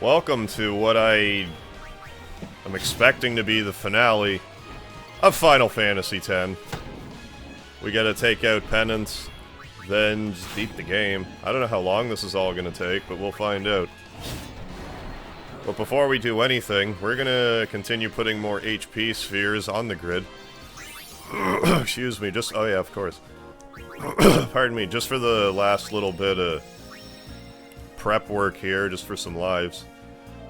Welcome to what I am expecting to be the finale of Final Fantasy X. We gotta take out Penance, then just beat the game. I don't know how long this is all gonna take, but we'll find out. But before we do anything, we're gonna continue putting more HP spheres on the grid. Excuse me, just... oh yeah, of course. Pardon me, just for the last little bit of prep work here, just for some lives.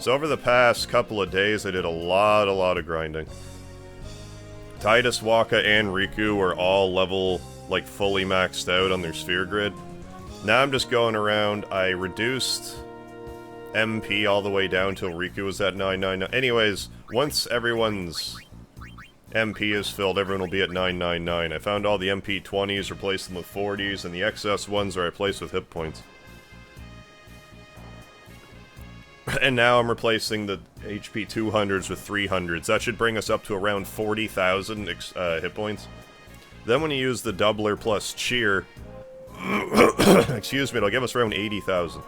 So over the past couple of days, I did a lot of grinding. Titus, Waka, and Riku are all level, like, fully maxed out on their sphere grid. Now I'm just going around. I reduced MP all the way down till Riku was at 999. Anyways, once everyone's MP is filled, everyone will be at 999. I found all the MP 20s, replaced them with 40s, and the XS ones are replaced with hit points. And now I'm replacing the HP 200s with 300s. That should bring us up to around 40,000 hit points. Then when you use the doubler plus cheer, excuse me, it'll give us around 80,000.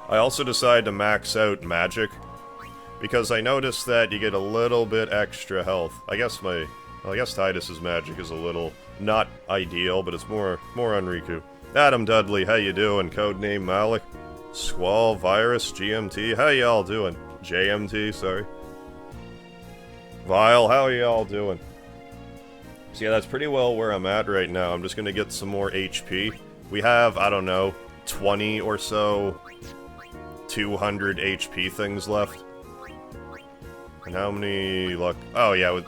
I also decided to max out magic, because I noticed that you get a little bit extra health. I guess Titus's magic is a little not ideal, but it's more on Riku. Adam Dudley, how you doing? Codename Malik. Squall, Virus, GMT, how y'all doing? JMT, sorry. Vile, how y'all doing? So yeah, that's pretty well where I'm at right now. I'm just gonna get some more HP. We have, I don't know, 20 or so 200 HP things left. And how many luck? Oh yeah,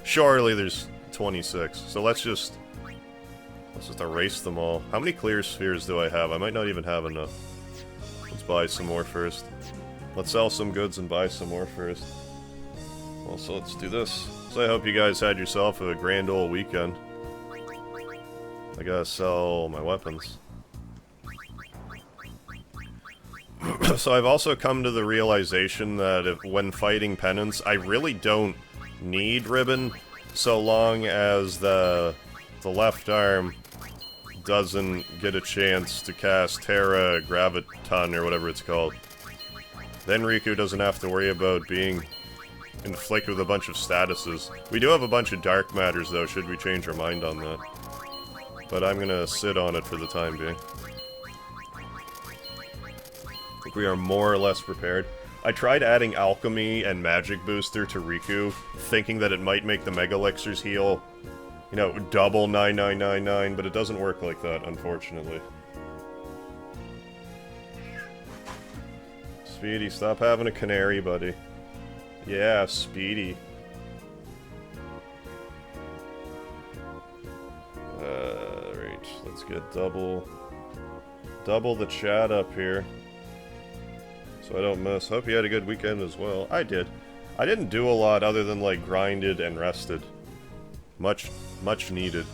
surely there's 26. So let's just erase them all. How many clear spheres do I have? I might not even have enough. Let's buy some more first. Let's sell some goods and buy some more first. Well, so let's do this. So I hope you guys had yourself a grand old weekend. I gotta sell my weapons. So I've also come to the realization that when fighting Penance, I really don't need Ribbon, so long as the left arm doesn't get a chance to cast Terra Graviton, or whatever it's called. Then Riku doesn't have to worry about being inflicted with a bunch of statuses. We do have a bunch of dark matters, though, should we change our mind on that. But I'm gonna sit on it for the time being. I think we are more or less prepared. I tried adding Alchemy and Magic Booster to Riku, thinking that it might make the Mega Elixirs heal, you know, double 9999, but it doesn't work like that, unfortunately. Speedy, stop having a canary, buddy. Yeah, Speedy. Right, let's get double the chat up here, so I don't miss. Hope you had a good weekend as well. I did. I didn't do a lot other than, like, grinded and rested. Much needed.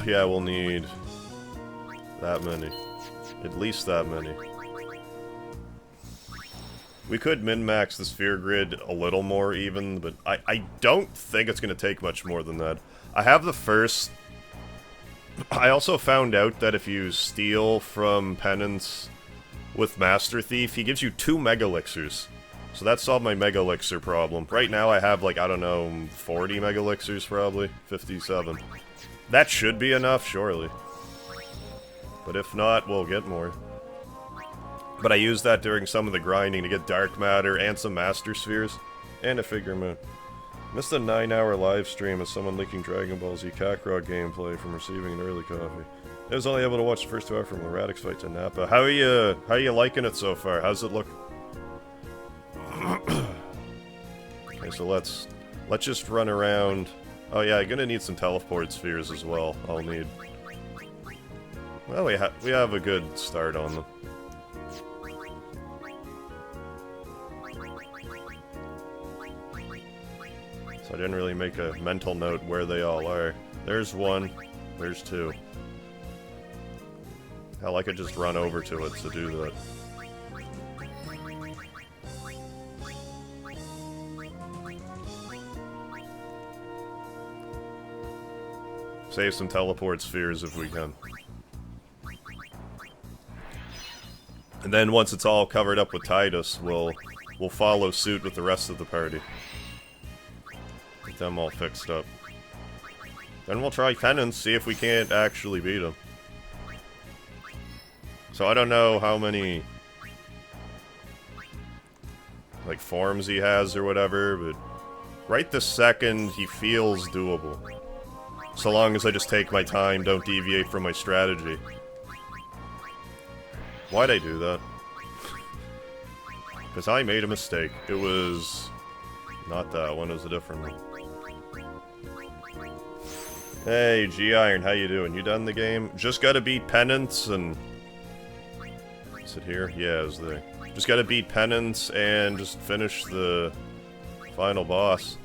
Yeah, we'll need that many. At least that many. We could min-max the sphere grid a little more even, but I don't think it's going to take much more than that. I have the first... I also found out that if you steal from Penance with Master Thief, he gives you 2 Mega Elixirs. So that solved my Mega Elixir problem. Right now I have, like, I don't know, 40 Mega Elixirs probably? 57. That should be enough, surely. But if not, we'll get more. But I used that during some of the grinding to get Dark Matter and some Master Spheres. And a Figure Moon. Missed a 9-hour live stream of someone leaking Dragon Ball Z Kakarot gameplay from receiving an early copy. I was only able to watch the first 2 hours from Radix fight to Nappa. How are you liking it so far? How's it look? Okay, so let's just run around. Oh yeah, I'm gonna need some teleport spheres as well. I'll need. Well, we have a good start on them. So I didn't really make a mental note where they all are. There's 1. There's 2. Hell, I could just run over to it to do that. Save some teleport spheres if we can. And then once it's all covered up with Titus, we'll follow suit with the rest of the party. Get them all fixed up. Then we'll try Penance, see if we can't actually beat him. So I don't know how many, like, forms he has or whatever, but right this second, he feels doable. So long as I just take my time, don't deviate from my strategy. Why'd I do that? Because I made a mistake. It was not that one, it was a different one. Hey, G-Iron, how you doing? You done the game? Just gotta beat Penance and... Is it here? Yeah, it's there. Just gotta beat Penance and just finish the final boss.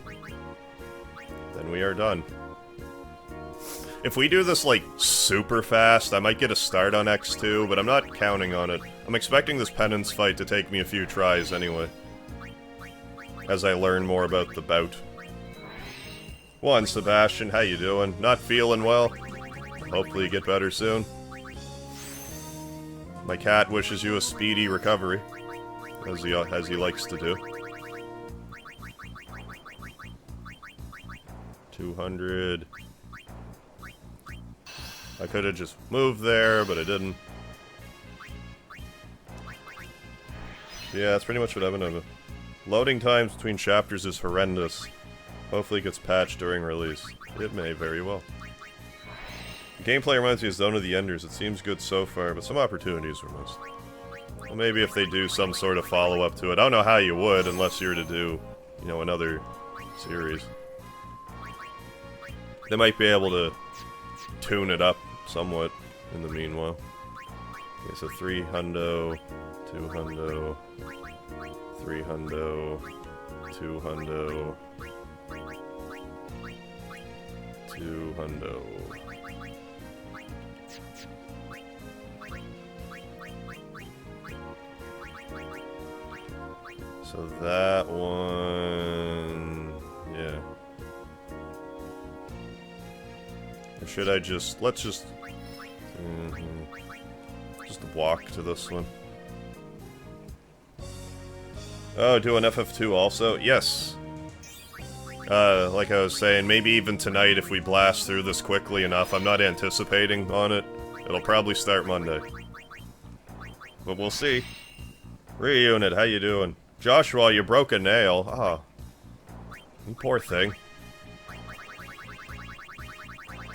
Then we are done. If we do this, like, super fast, I might get a start on X2, but I'm not counting on it. I'm expecting this Penance fight to take me a few tries anyway. As I learn more about the bout. One, Sebastian, how you doing? Not feeling well? Hopefully you get better soon. My cat wishes you a speedy recovery. As he likes to do. 200... I could have just moved there, but I didn't. Yeah, that's pretty much what I've been doing. Loading times between chapters is horrendous. Hopefully it gets patched during release. It may very well. The gameplay reminds me of Zone of the Enders. It seems good so far, but some opportunities were missed. Well, maybe if they do some sort of follow-up to it. I don't know how you would, unless you were to do, you know, another series. They might be able to tune it up somewhat in the meanwhile. Okay, so 3 hundo, 2 hundo, 3 hundo, 2 hundo, 2 hundo. So that one... yeah. Or should I just... let's just... just walk to this one. Oh, do an FF2 also? Yes! Like I was saying, maybe even tonight if we blast through this quickly enough. I'm not anticipating on it. It'll probably start Monday. But we'll see. Reunit, how you doing? Joshua, you broke a nail. Ah. You poor thing.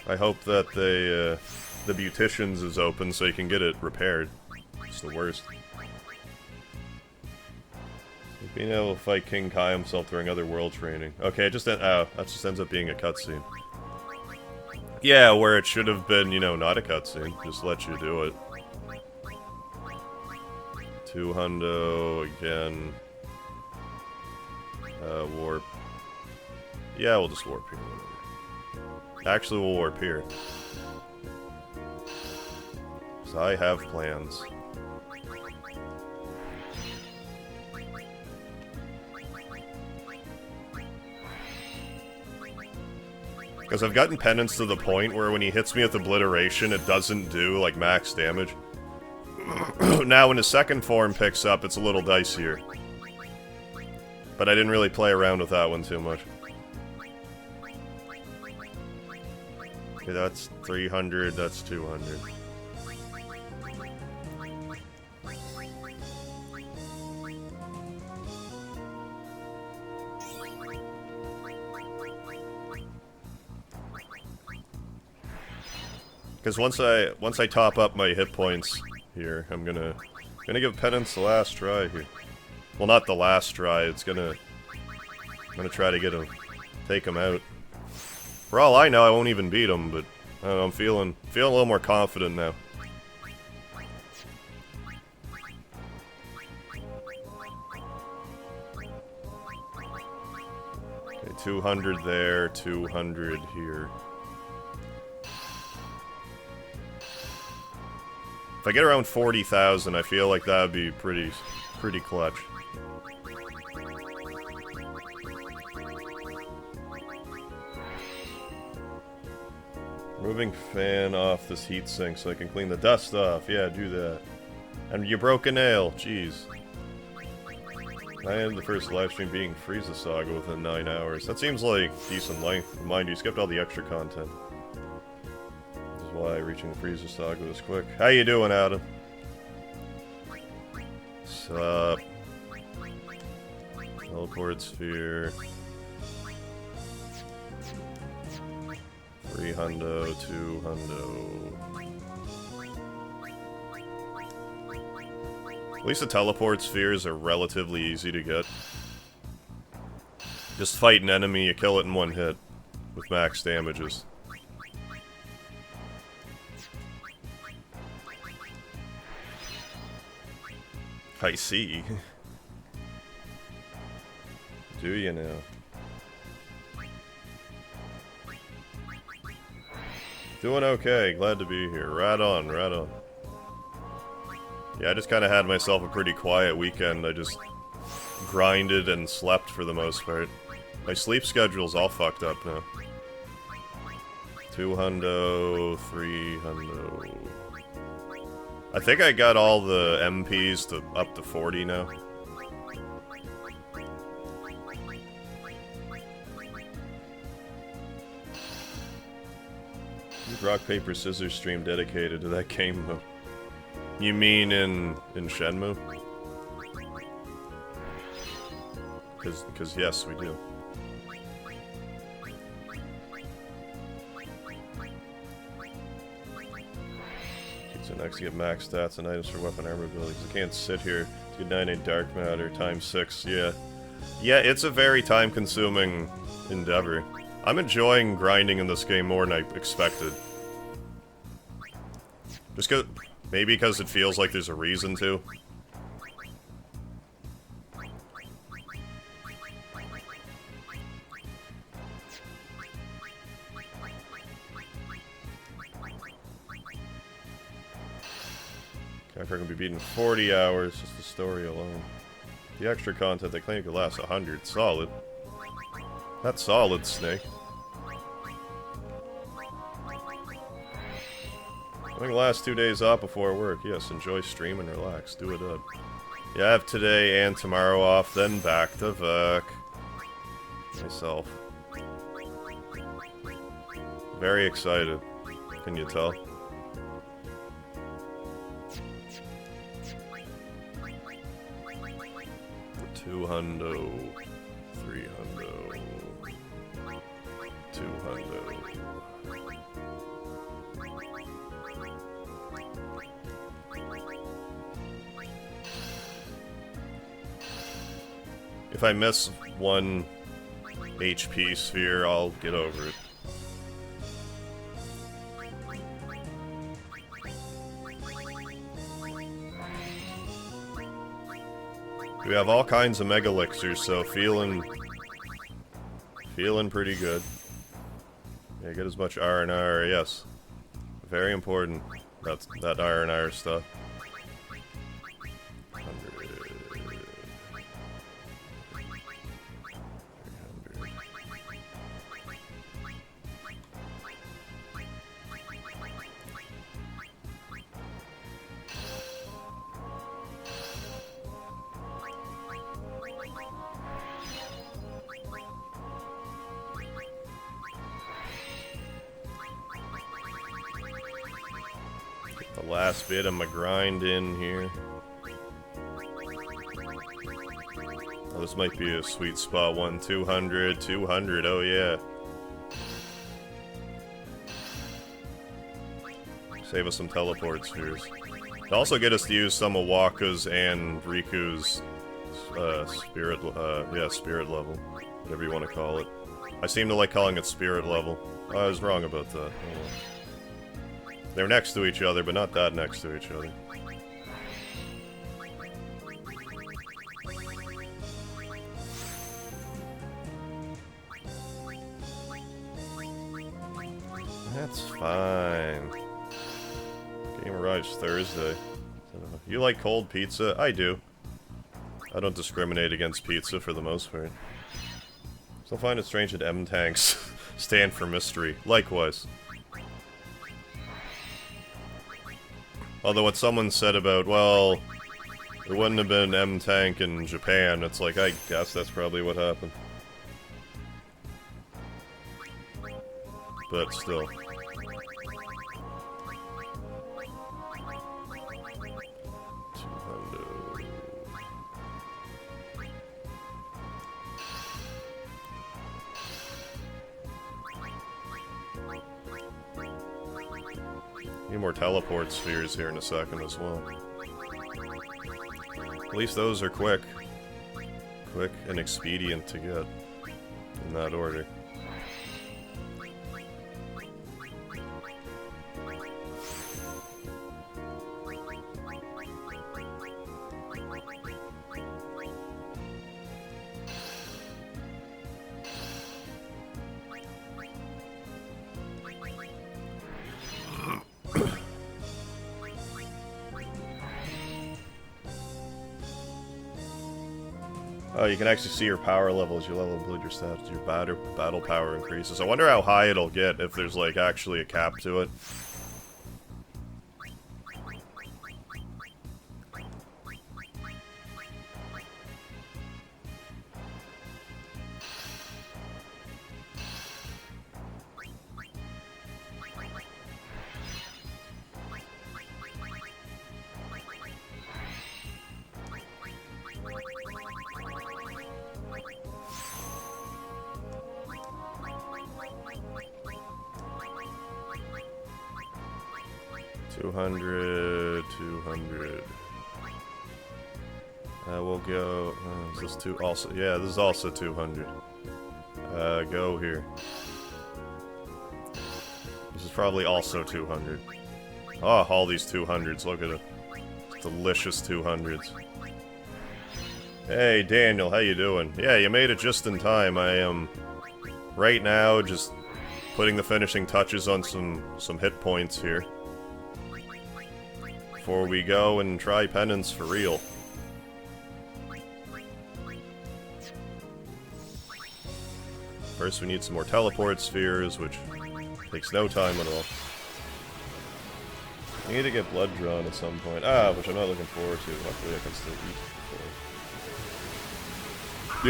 I hope that they, the beautician's is open so you can get it repaired. It's the worst. Being able to fight King Kai himself during other world training. Okay, it just that just ends up being a cutscene. Yeah, where it should have been, you know, not a cutscene. Just let you do it. 2 hundo again. Warp. Yeah, we'll just warp here. Actually, we'll warp here. So I have plans. Because I've gotten Penance to the point where when he hits me with Obliteration, it doesn't do, like, max damage. Now, when his second form picks up, it's a little dicier. But I didn't really play around with that one too much. Okay, that's 300, that's 200. Because once I top up my hit points here, I'm gonna give Penance the last try here. Well, not the last try. I'm gonna try to get him, take him out. For all I know, I won't even beat him, but I don't know, I'm feeling a little more confident now. Okay, 200 there, 200 here. If I get around 40,000, I feel like that would be pretty clutch. Moving fan off this heatsink so I can clean the dust off. Yeah, do that. And you broke a nail. Jeez. I ended the first live stream beating Frieza Saga within 9 hours. That seems like decent length. Mind you, skipped all the extra content. This is why reaching the Frieza Saga was quick. How you doing, Adam? Sup? Teleport Sphere. 3 hundo, 2 hundo. At least the teleport spheres are relatively easy to get. Just fight an enemy, you kill it in one hit with max damages. I see. Do you now? Doing okay, glad to be here. Right on, right on. Yeah, I just kind of had myself a pretty quiet weekend. I just grinded and slept for the most part. My sleep schedule's all fucked up now. 2 hundo, 3 hundo. I think I got all the MPs to up to 40 now. Rock, paper, scissors stream dedicated to that game mode. You mean in Shenmue? Because yes, we do. So next to get max stats and items for weapon armor abilities. I can't sit here to get 98 dark matter times 6, yeah. Yeah, it's a very time-consuming endeavor. I'm enjoying grinding in this game more than I expected. Just cause, maybe because it feels like there's a reason to. Character can be beaten in 40 hours, just the story alone. The extra content they claim could last 100. Solid. That's solid, Snake. I think the last 2 days off before work. Yes, enjoy stream and relax. Do it up. Yeah, I have today and tomorrow off, then back to work. Myself. Very excited. Can you tell? Two hundo. 3 hundo. 2 hundo. If I miss one HP sphere, I'll get over it. We have all kinds of mega elixirs, so feeling pretty good. Yeah, get as much R&R, yes. Very important. That's that R&R stuff. 100. 300. The last bit of my grind in here. Oh, this might be a sweet spot one. 200, 200, oh yeah. Save us some teleport spheres. It'll also get us to use some of Waka's and Riku's spirit level. Whatever you want to call it. I seem to like calling it spirit level. I was wrong about that. Oh. They're next to each other, but not that next to each other. That's fine. Game arrives Thursday. You like cold pizza? I do. I don't discriminate against pizza for the most part. Still find it strange that M tanks stand for mystery. Likewise. Although what someone said about, well, it wouldn't have been M-Tank in Japan, it's like, I guess that's probably what happened. But still. Need more teleport spheres here in a second as well. At least those are quick. Quick and expedient to get. In that order. Oh, you can actually see your power levels. Your level include your stats. Your battle power increases. I wonder how high it'll get if there's, like, actually a cap to it. We'll go. Is this two? Also, yeah, this is also 200. Go here. This is probably also 200. Oh, all these 200s. Look at it. Delicious 200s. Hey, Daniel, how you doing? Yeah, you made it just in time. I am right now just putting the finishing touches on some hit points here. Before we go and try Penance for real. First we need some more teleport spheres, which takes no time at all. I need to get blood drawn at some point. Which I'm not looking forward to. Hopefully I can still eat.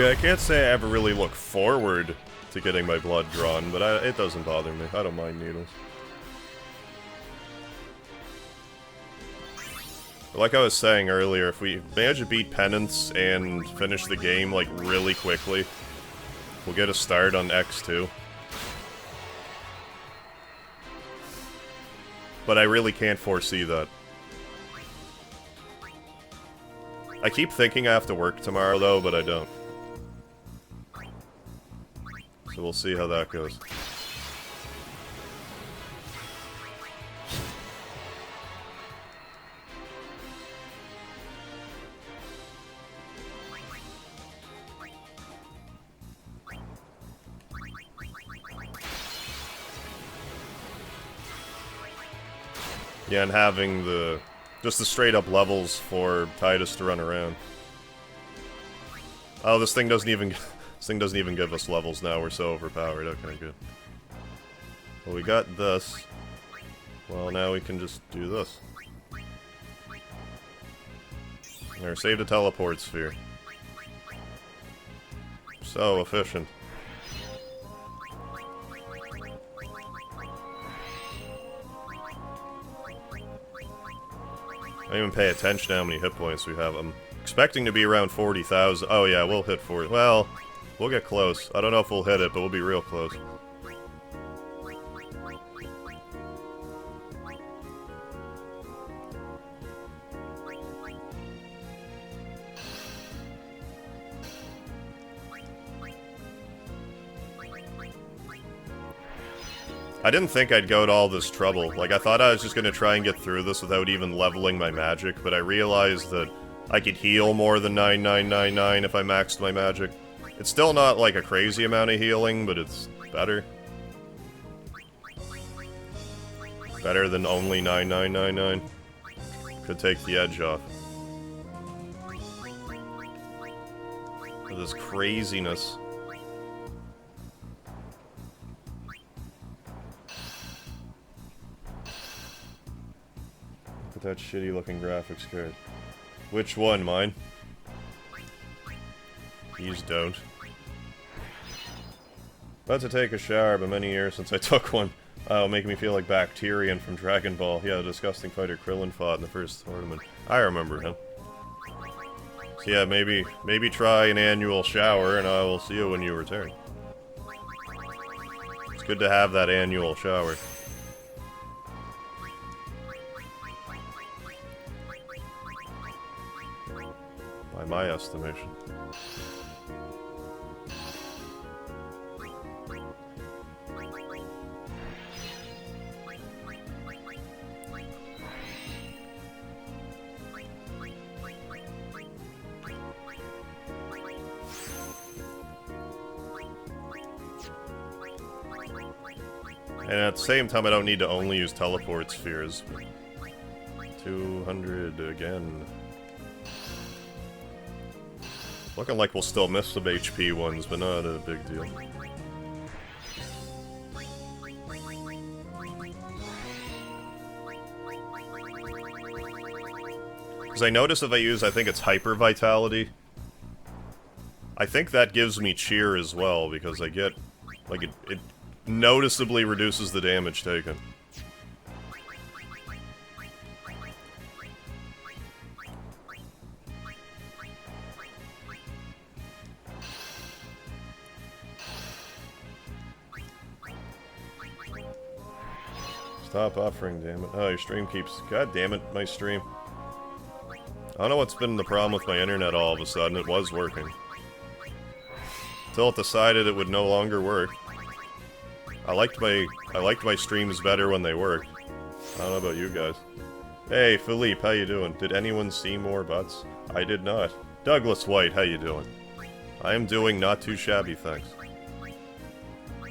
Yeah, I can't say I ever really look forward to getting my blood drawn, but it doesn't bother me. I don't mind needles. Like I was saying earlier, if we manage to beat Penance and finish the game, like, really quickly, we'll get a start on X2. But I really can't foresee that. I keep thinking I have to work tomorrow, though, but I don't. So we'll see how that goes. Yeah, and having just the straight up levels for Titus to run around. Oh, this thing doesn't even give us levels now. We're so overpowered. Okay, good. Well, we got this. Well, now we can just do this. There, save the teleport sphere. So efficient. I don't even pay attention to how many hit points we have. I'm expecting to be around 40,000. Oh yeah, we'll hit 40. Well, we'll get close. I don't know if we'll hit it, but we'll be real close. I didn't think I'd go to all this trouble. Like, I thought I was just gonna try and get through this without even leveling my magic, but I realized that I could heal more than 9999 if I maxed my magic. It's still not, like, a crazy amount of healing, but it's better. Better than only 9999. Could take the edge off. This craziness. at that shitty looking graphics card. Which one, mine? Please don't. About to take a shower, but many years since I took one. Oh, making me feel like Bacterian from Dragon Ball. Yeah, the disgusting fighter Krillin fought in the first tournament. I remember him. So yeah, maybe try an annual shower, and I will see you when you return. It's good to have that annual shower. By my estimation. And at the same time, I don't need to only use teleport spheres. 200 again. Looking like we'll still miss some HP ones, but not a big deal. Because I notice if I use, I think it's Hyper Vitality. I think that gives me cheer as well, because I get, like, it noticeably reduces the damage taken. Stop offering, damn it. Oh, your stream keeps... God damn it, my stream. I don't know what's been the problem with my internet all of a sudden. It was working. Until it decided it would no longer work. I liked my streams better when they worked. I don't know about you guys. Hey, Philippe, how you doing? Did anyone see more butts? I did not. Douglas White, how you doing? I am doing not too shabby, thanks.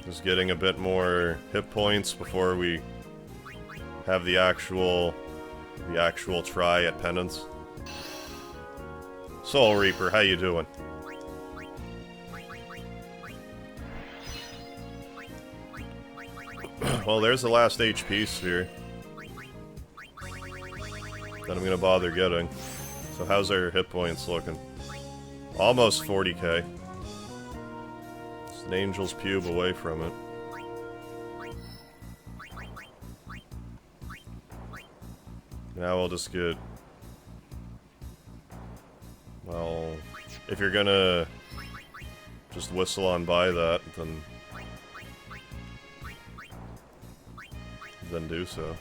Just getting a bit more hit points before we have the actual try at Penance. Soul Reaper, how you doing? Well, there's the last HP sphere that I'm gonna bother getting. So how's our hit points looking? Almost 40k. It's an angel's pube away from it. Now we'll just get... Well, if you're gonna just whistle on by that, then do so.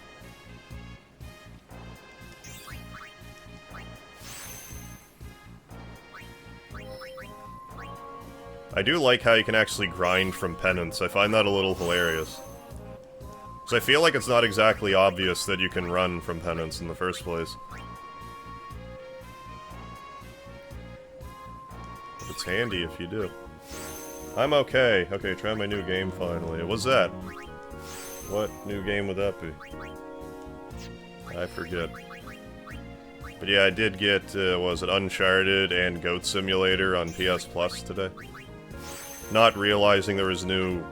I do like how you can actually grind from Penance. I find that a little hilarious. So I feel like it's not exactly obvious that you can run from Penance in the first place. But it's handy if you do. I'm okay. Okay, try my new game finally. What's that? What new game would that be? I forget. But yeah, I did get, was it Uncharted and Goat Simulator on PS Plus today. Not realizing there was new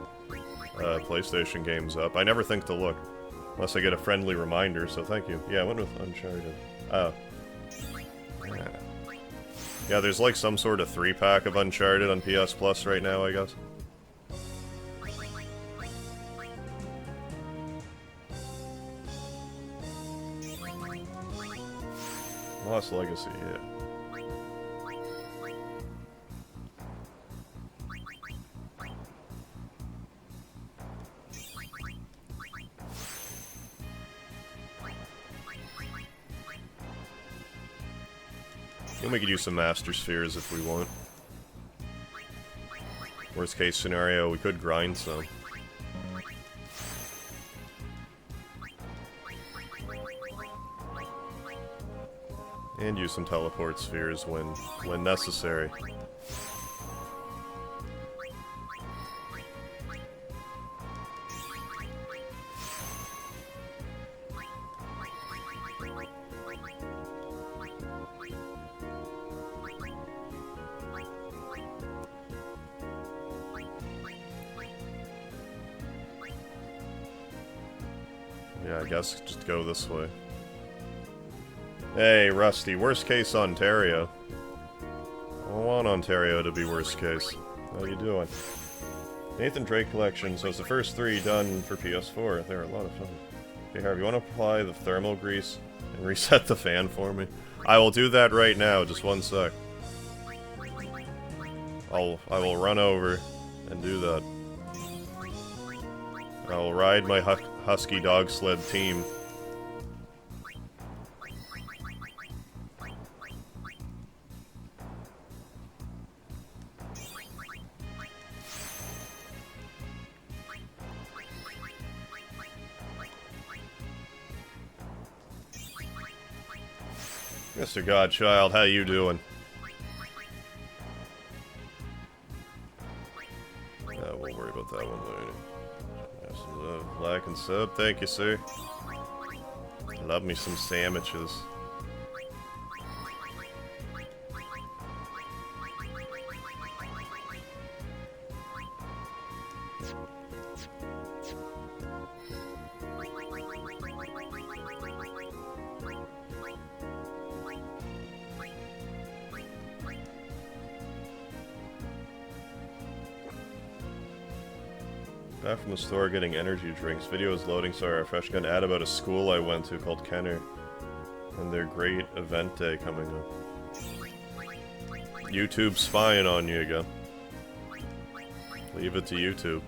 PlayStation games up. I never think to look. Unless I get a friendly reminder, so thank you. Yeah, I went with Uncharted. Oh. Yeah, there's like some sort of 3-pack of Uncharted on PS Plus right now, I guess. Lost Legacy, yeah. And we could use some Master Spheres if we want. Worst case scenario, we could grind some. And use some teleport spheres when necessary. Yeah, I guess just go this way. Hey, Rusty, worst case Ontario. I don't want Ontario to be worst case. How you doing? Nathan Drake collection, so it's the first 3 done for PS4. They're a lot of fun. Hey, Harv, you want to apply the thermal grease and reset the fan for me? I will do that right now, just one sec. I will run over and do that. I will ride my husky dog sled team. Mr. Godchild, how you doing? We'll worry about that one later. Like and sub, thank you, sir. Love me some sandwiches. Back from the store getting energy drinks. Video is loading, so I refresh. Gonna add about a school I went to called Kenner. And their great event day coming up. YouTube spying on you again. Leave it to YouTube.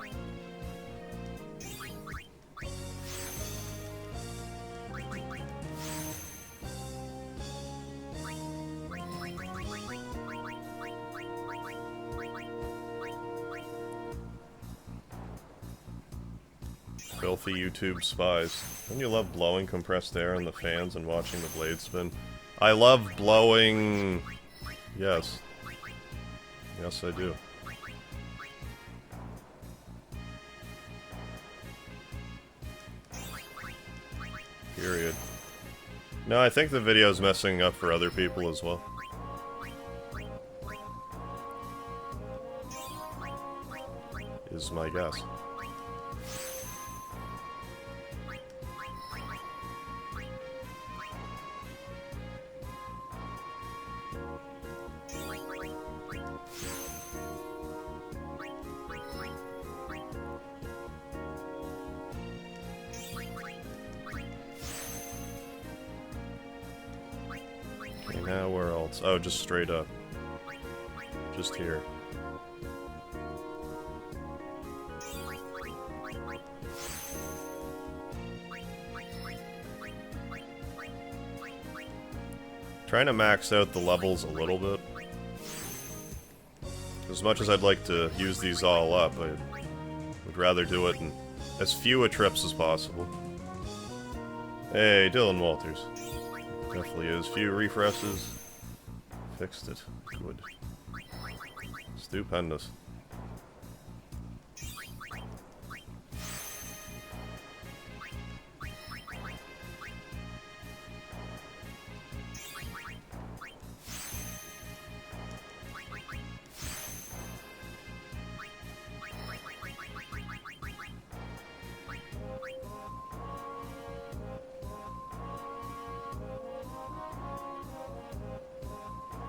Filthy YouTube spies. Don't you love blowing compressed air on the fans and watching the blade spin? I love blowing... Yes. Yes, I do. Period. No, I think the video's messing up for other people as well. Is my guess. Now where else? Oh, just straight up. Just here. Trying to max out the levels a little bit. As much as I'd like to use these all up, I would rather do it in as few trips as possible. Hey, Dylan Walters. Definitely is. Few refreshes. Fixed it. Good. Stupendous.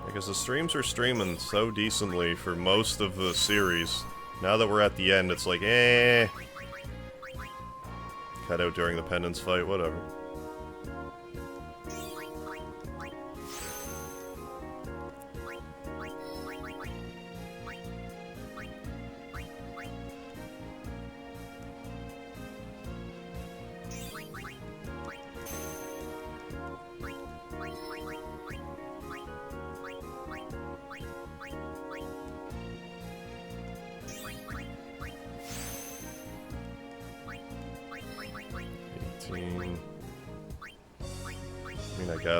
Because the streams are streaming so decently for most of the series. Now that we're at the end, it's like, eh. Cut out during the Penance fight, whatever.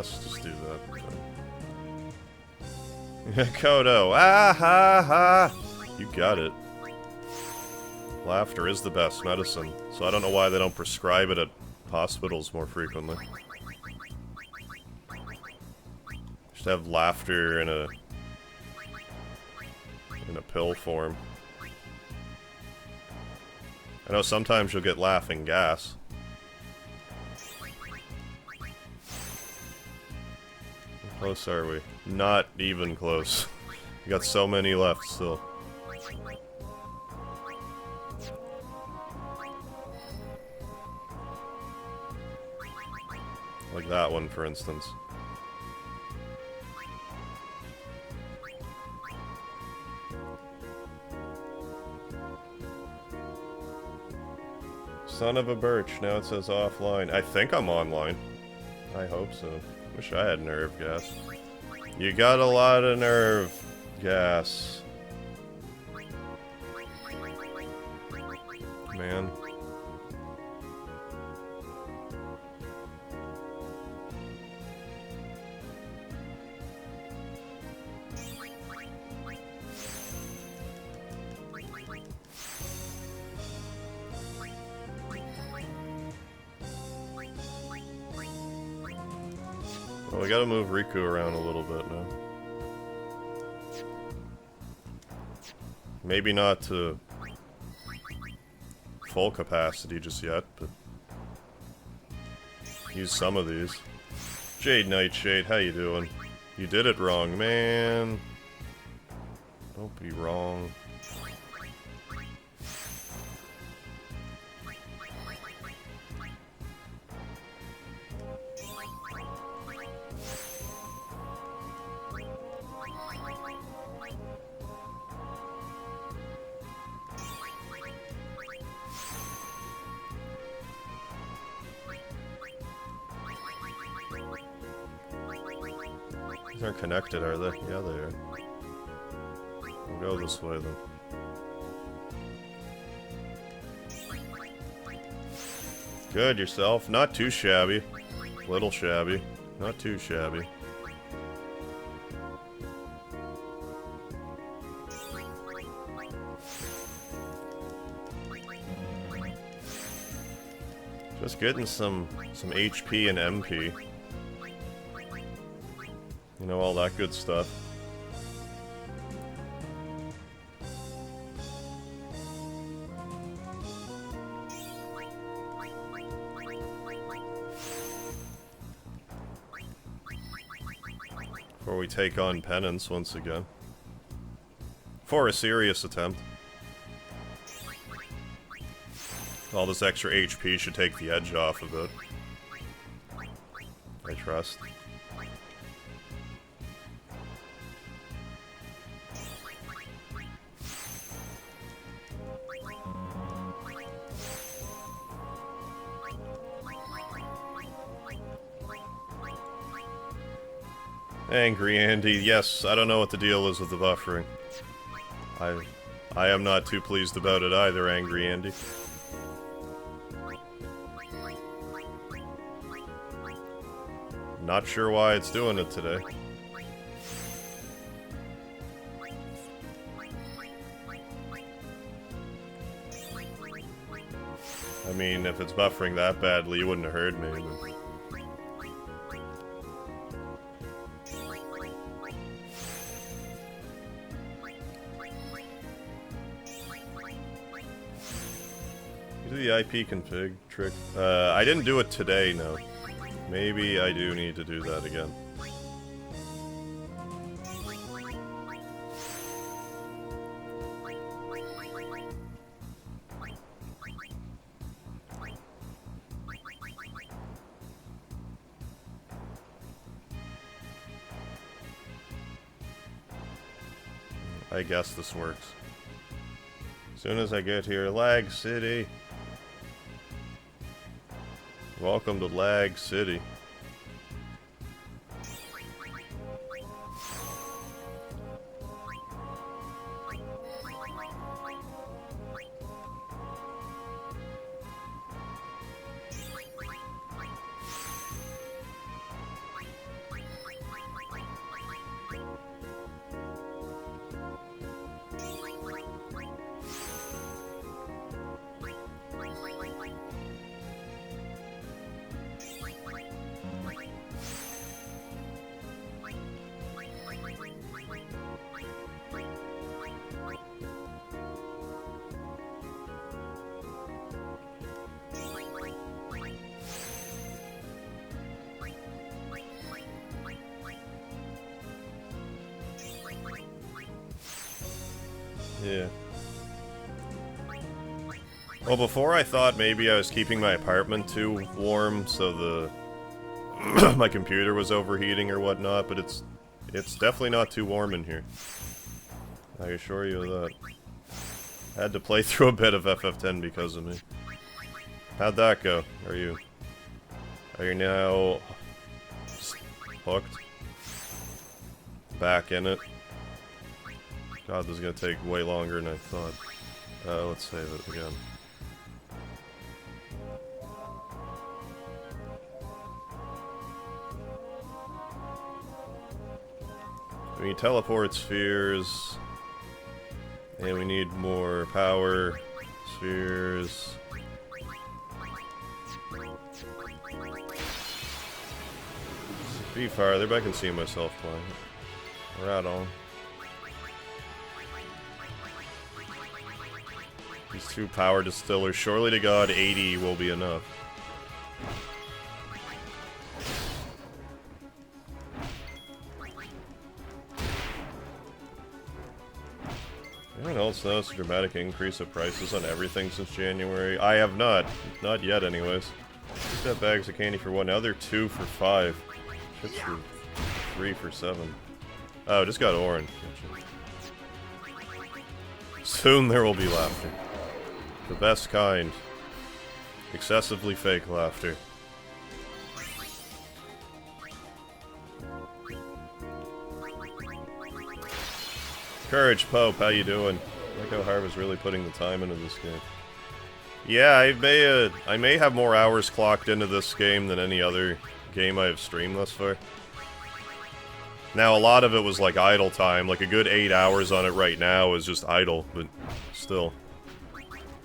Just do that. Kodo, ah ha ha! You got it. Laughter is the best medicine, so I don't know why they don't prescribe it at hospitals more frequently. Just have laughter in a pill form. I know sometimes you'll get laughing gas. close are we? Not even close. We got so many left still. Like that one, for instance. Son of a birch, now it says offline. I think I'm online. I hope so. Wish I had nerve gas. You got a lot of nerve gas. Man. Well, we gotta move Riku around a little bit now. Maybe not to full capacity just yet, but use some of these. Jade Nightshade, how you doing? You did it wrong, man. Don't be wrong. These aren't connected, are they? Yeah, they are. We'll go this way, then. Good, yourself. Not too shabby. Little shabby. Not too shabby. Just getting some HP and MP. You know, all that good stuff. Before we take on Penance once again. For a serious attempt. All this extra HP should take the edge off of it. I trust. Angry Andy, yes, I don't know what the deal is with the buffering. I am not too pleased about it either, Angry Andy. Not sure why it's doing it today. I mean, if it's buffering that badly, you wouldn't have heard me, but... Do the IP config trick. I didn't do it today, no. Maybe I do need to do that again. I guess this works. As soon as I get here, Lag City. Welcome to Lag City. Yeah. Well, before I thought maybe I was keeping my apartment too warm, so the my computer was overheating or whatnot, but it's definitely not too warm in here. I assure you of that. I had to play through a bit of FF10 because of me. How'd that go? Are you now hooked? Back in it? God, this is gonna take way longer than I thought. Let's save it again. We need teleport spheres. And we need more power spheres. Be farther, but I can see myself playing it. Right on. These 2 power distillers. Surely to God, 80 will be enough. Anyone else noticed a dramatic increase of prices on everything since January? I have not. Not yet, anyways. Just got bags of candy for 1. Now they're 2 for 5. Chips for 3 for 7. Oh, just got orange. Gotcha. Soon there will be laughter. The best kind. Excessively fake laughter. Courage Pope, how you doing? MegaHarv is really putting the time into this game. Yeah, I may have more hours clocked into this game than any other game I have streamed thus far. Now, a lot of it was like idle time, like a good 8 hours on it right now is just idle, but still.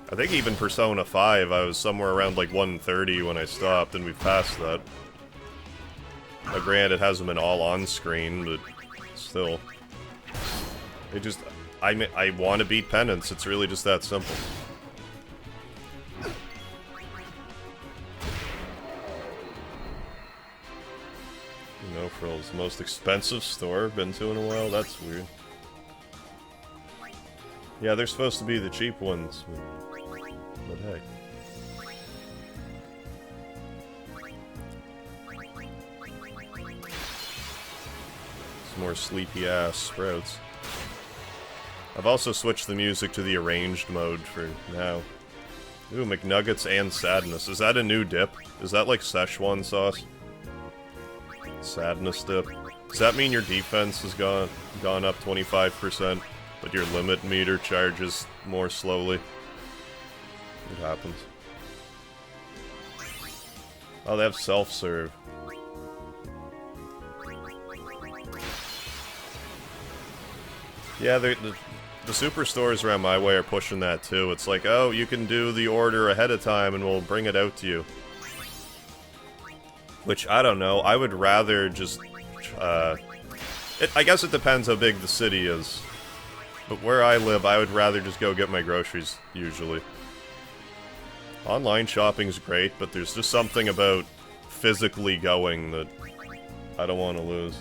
I think even Persona 5, I was somewhere around like 1:30 when I stopped, and we've passed that. Now, granted, it hasn't been all on screen, but still. It just, I want to beat Penance, it's really just that simple. No frills. Most expensive store I've been to in a while? That's weird. Yeah, they're supposed to be the cheap ones, but hey. Some more sleepy-ass sprouts. I've also switched the music to the arranged mode for now. Ooh, McNuggets and Sadness. Is that a new dip? Is that like Szechuan sauce? Sadness dip. Does that mean your defense has gone up 25%, but your limit meter charges more slowly? It happens. Oh, they have self-serve. Yeah, the superstores around my way are pushing that too. It's like, oh, you can do the order ahead of time and we'll bring it out to you. Which, I don't know, I would rather just, I guess it depends how big the city is. But where I live, I would rather just go get my groceries, usually. Online shopping's great, but there's just something about physically going that I don't want to lose.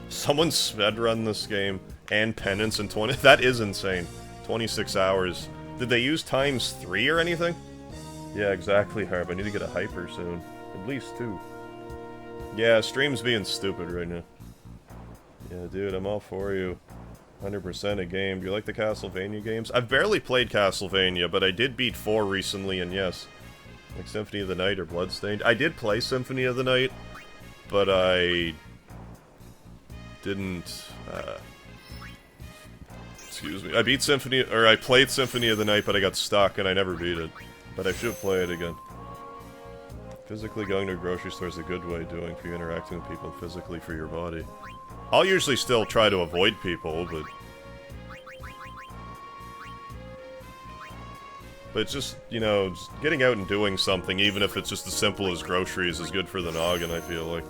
Someone speedrun this game and Penance in 20... That is insane. 26 hours. Did they use ×3 or anything? Yeah, exactly, Harb. I need to get a hyper soon. At least 2. Yeah, stream's being stupid right now. Yeah, dude, I'm all for you. 100% a game. Do you like the Castlevania games? I've barely played Castlevania, but I did beat 4 recently, and yes. Like Symphony of the Night or Bloodstained. I did play Symphony of the Night, but I didn't, excuse me. I beat Symphony, or I played Symphony of the Night, but I got stuck and I never beat it. But I should play it again. Physically going to a grocery store is a good way of doing for you interacting with people physically for your body. I'll usually still try to avoid people, but it's just, you know, just getting out and doing something, even if it's just as simple as groceries, is good for the noggin, I feel like.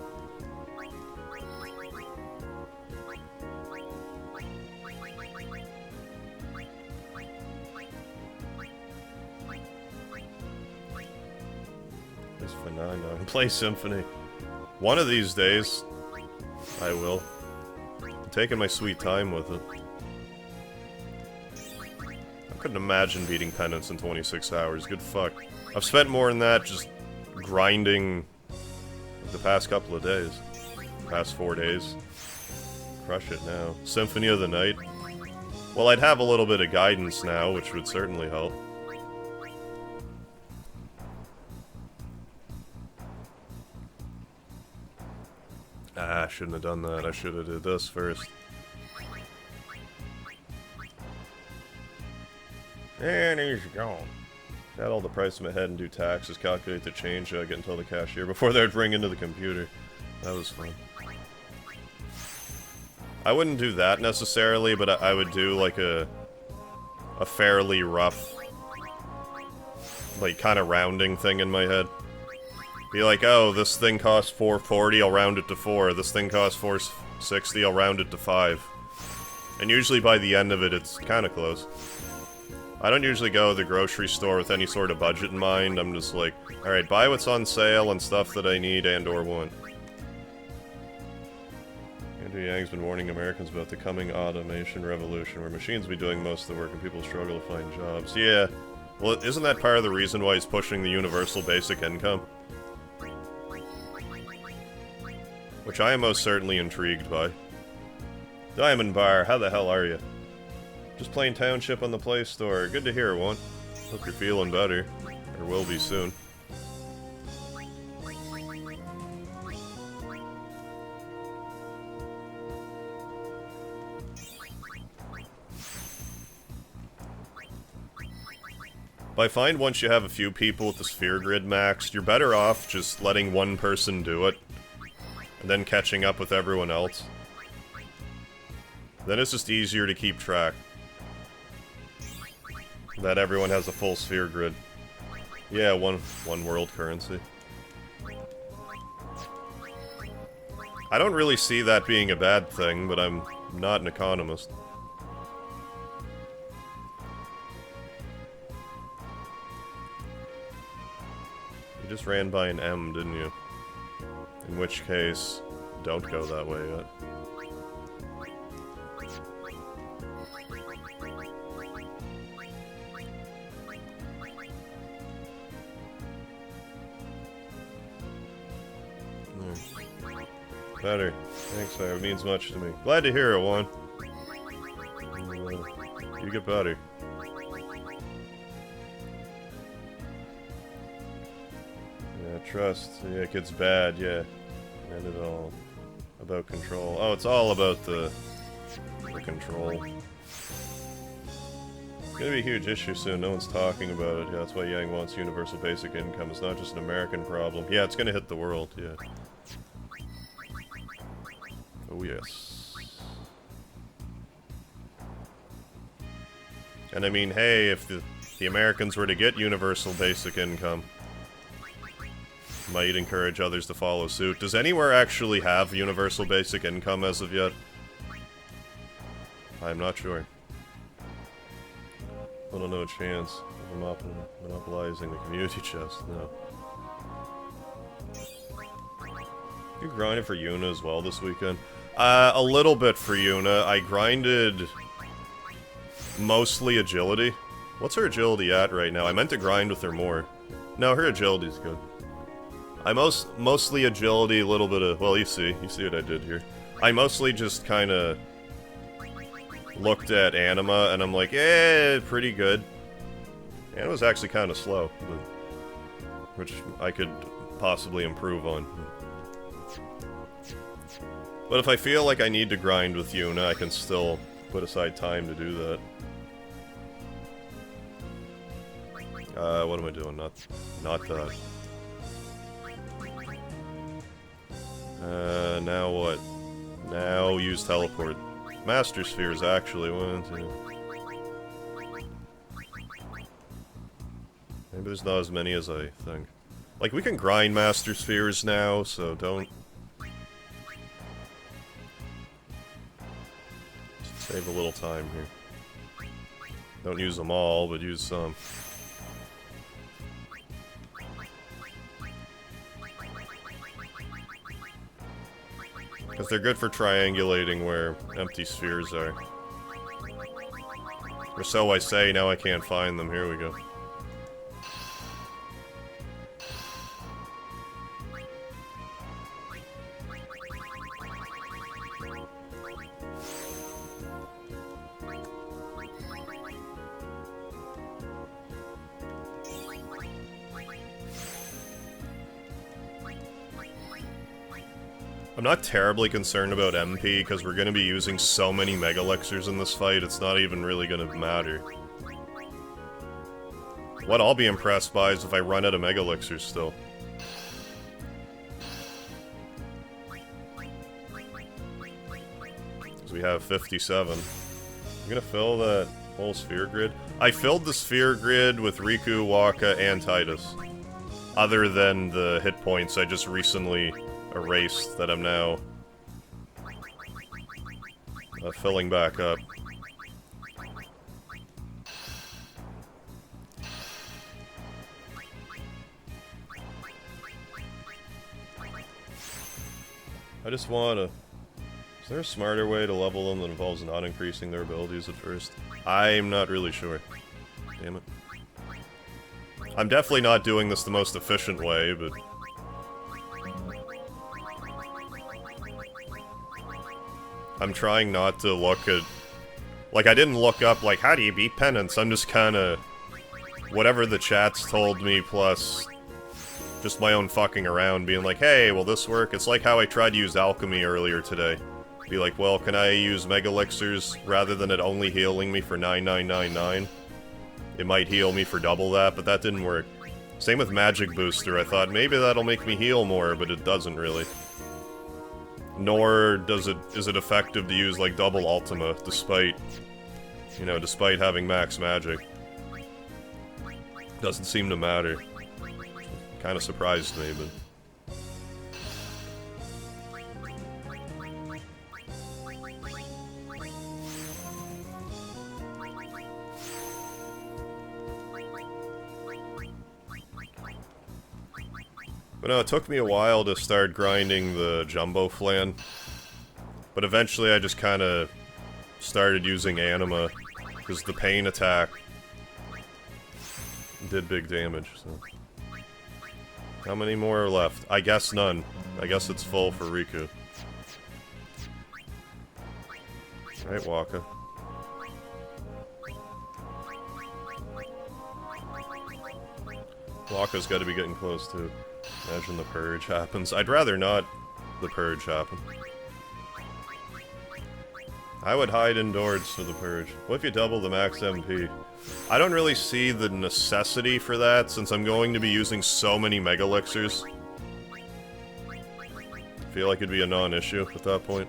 Play Symphony. One of these days, I will. I'm taking my sweet time with it. Couldn't imagine beating Penance in 26 hours. Good fuck. I've spent more than that just grinding the past couple of days. Past 4 days. Crush it now. Symphony of the Night. Well, I'd have a little bit of guidance now, which would certainly help. Ah, I shouldn't have done that. I should have did this first. And he's gone. Add all the price in my head and do taxes, calculate the change I get and tell the cashier before they'd ring into the computer. That was fun. I wouldn't do that necessarily, but I would do like a fairly rough, like kind of rounding thing in my head. Be like, oh, this thing costs $4.40, I'll round it to 4. This thing costs $4.60, I'll round it to 5. And usually by the end of it, it's kind of close. I don't usually go to the grocery store with any sort of budget in mind. I'm just like, alright, buy what's on sale and stuff that I need and or want. Andrew Yang's been warning Americans about the coming automation revolution, where machines will be doing most of the work and people struggle to find jobs. Yeah. Well, isn't that part of the reason why he's pushing the universal basic income? Which I am most certainly intrigued by. Diamond Bar, how the hell are you? Just playing Township on the Play Store. Good to hear, one. Hope you're feeling better. Or will be soon. But I find once you have a few people with the sphere grid maxed, you're better off just letting one person do it. And then catching up with everyone else. Then it's just easier to keep track. That everyone has a full sphere grid. Yeah, one world currency. I don't really see that being a bad thing, but I'm not an economist. You just ran by an M, didn't you? In which case, don't go that way yet. Better. Thanks, sir. It means much to me. Glad to hear it, Juan. You get better. Yeah, trust. Yeah, it gets bad, yeah. And it all about control. Oh, it's all about the control. It's gonna be a huge issue soon. No one's talking about it. Yeah, that's why Yang wants universal basic income. It's not just an American problem. Yeah, it's gonna hit the world, yeah. Oh, yes. And I mean, hey, if the Americans were to get universal basic income, might encourage others to follow suit. Does anywhere actually have universal basic income as of yet? I'm not sure. I don't know a chance of monopolizing the community chest, no. You grinded for Yuna as well this weekend? A little bit for Yuna. I grinded mostly agility. What's her agility at right now? I meant to grind with her more. No, her agility's good. I mostly agility, a little bit of, well, you see what I did here. I mostly just kind of looked at Anima, and I'm like, eh, pretty good. Anima's actually kind of slow, which I could possibly improve on. But if I feel like I need to grind with Yuna, I can still put aside time to do that. What am I doing? Not that. Now what? Now use teleport. Master Spheres, actually. 1, 2. Maybe there's not as many as I think. Like, we can grind Master Spheres now, so don't... Save a little time here. Don't use them all, but use some. Because they're good for triangulating where empty spheres are. Or so I say, now I can't find them. Here we go. I'm not terribly concerned about MP, because we're going to be using so many Mega Elixirs in this fight, it's not even really going to matter. What I'll be impressed by is if I run out of Mega Elixirs still. Because we have 57. I'm going to fill that whole sphere grid. I filled the sphere grid with Riku, Waka, and Titus. Other than the hit points I just recently erased that I'm now filling back up. I just wanna... Is there a smarter way to level them that involves not increasing their abilities at first? I'm not really sure. Damn it. I'm definitely not doing this the most efficient way, but... I'm trying not to look at... Like, I didn't look up, like, how do you beat Penance? I'm just kinda... Whatever the chat's told me, plus... just my own fucking around, being like, hey, will this work? It's like how I tried to use Alchemy earlier today. Be like, well, can I use Mega Elixirs rather than it only healing me for 9999? It might heal me for double that, but that didn't work. Same with Magic Booster, I thought maybe that'll make me heal more, but it doesn't really. Nor is it effective to use, like, double Ultima, despite, you know, despite having max magic. Doesn't seem to matter. Kinda surprised me, but... But no, it took me a while to start grinding the Jumbo Flan. But eventually I just kinda started using Anima, because the pain attack did big damage, so... How many more are left? I guess none. I guess it's full for Riku. Alright, Waka. Waka's gotta be getting close too. Imagine the purge happens. I'd rather not the purge happen. I would hide indoors for the purge. What if you double the max MP? I don't really see the necessity for that, since I'm going to be using so many Mega Elixirs. I feel like it'd be a non-issue at that point.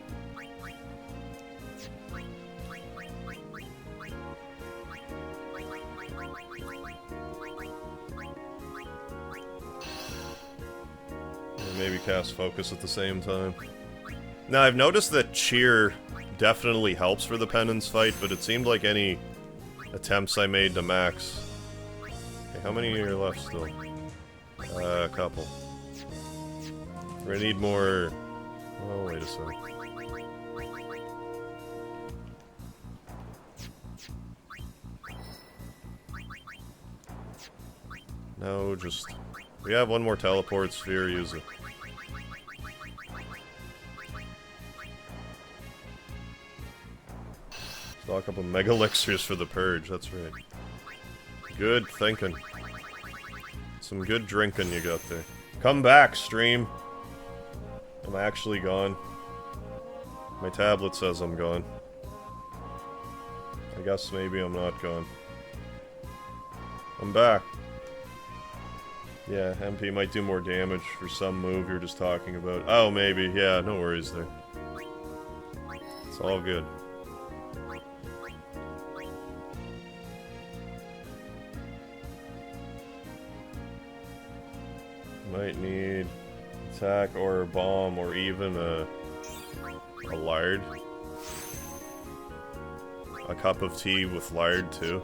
Maybe cast Focus at the same time. Now, I've noticed that Cheer definitely helps for the Penance fight, but it seemed like any attempts I made to max... Okay, how many are left still? A couple. We're gonna need more... Oh, wait a sec. No, just... We have one more teleport sphere, use it. Stock up on Mega Elixirs for the purge, that's right. Good thinking. Some good drinking you got there. Come back, stream! I'm actually gone. My tablet says I'm gone. I guess maybe I'm not gone. I'm back. Yeah, MP might do more damage for some move you're just talking about. Oh, maybe. Yeah, no worries there. It's all good. Might need attack or a bomb or even a lard. A cup of tea with lard too.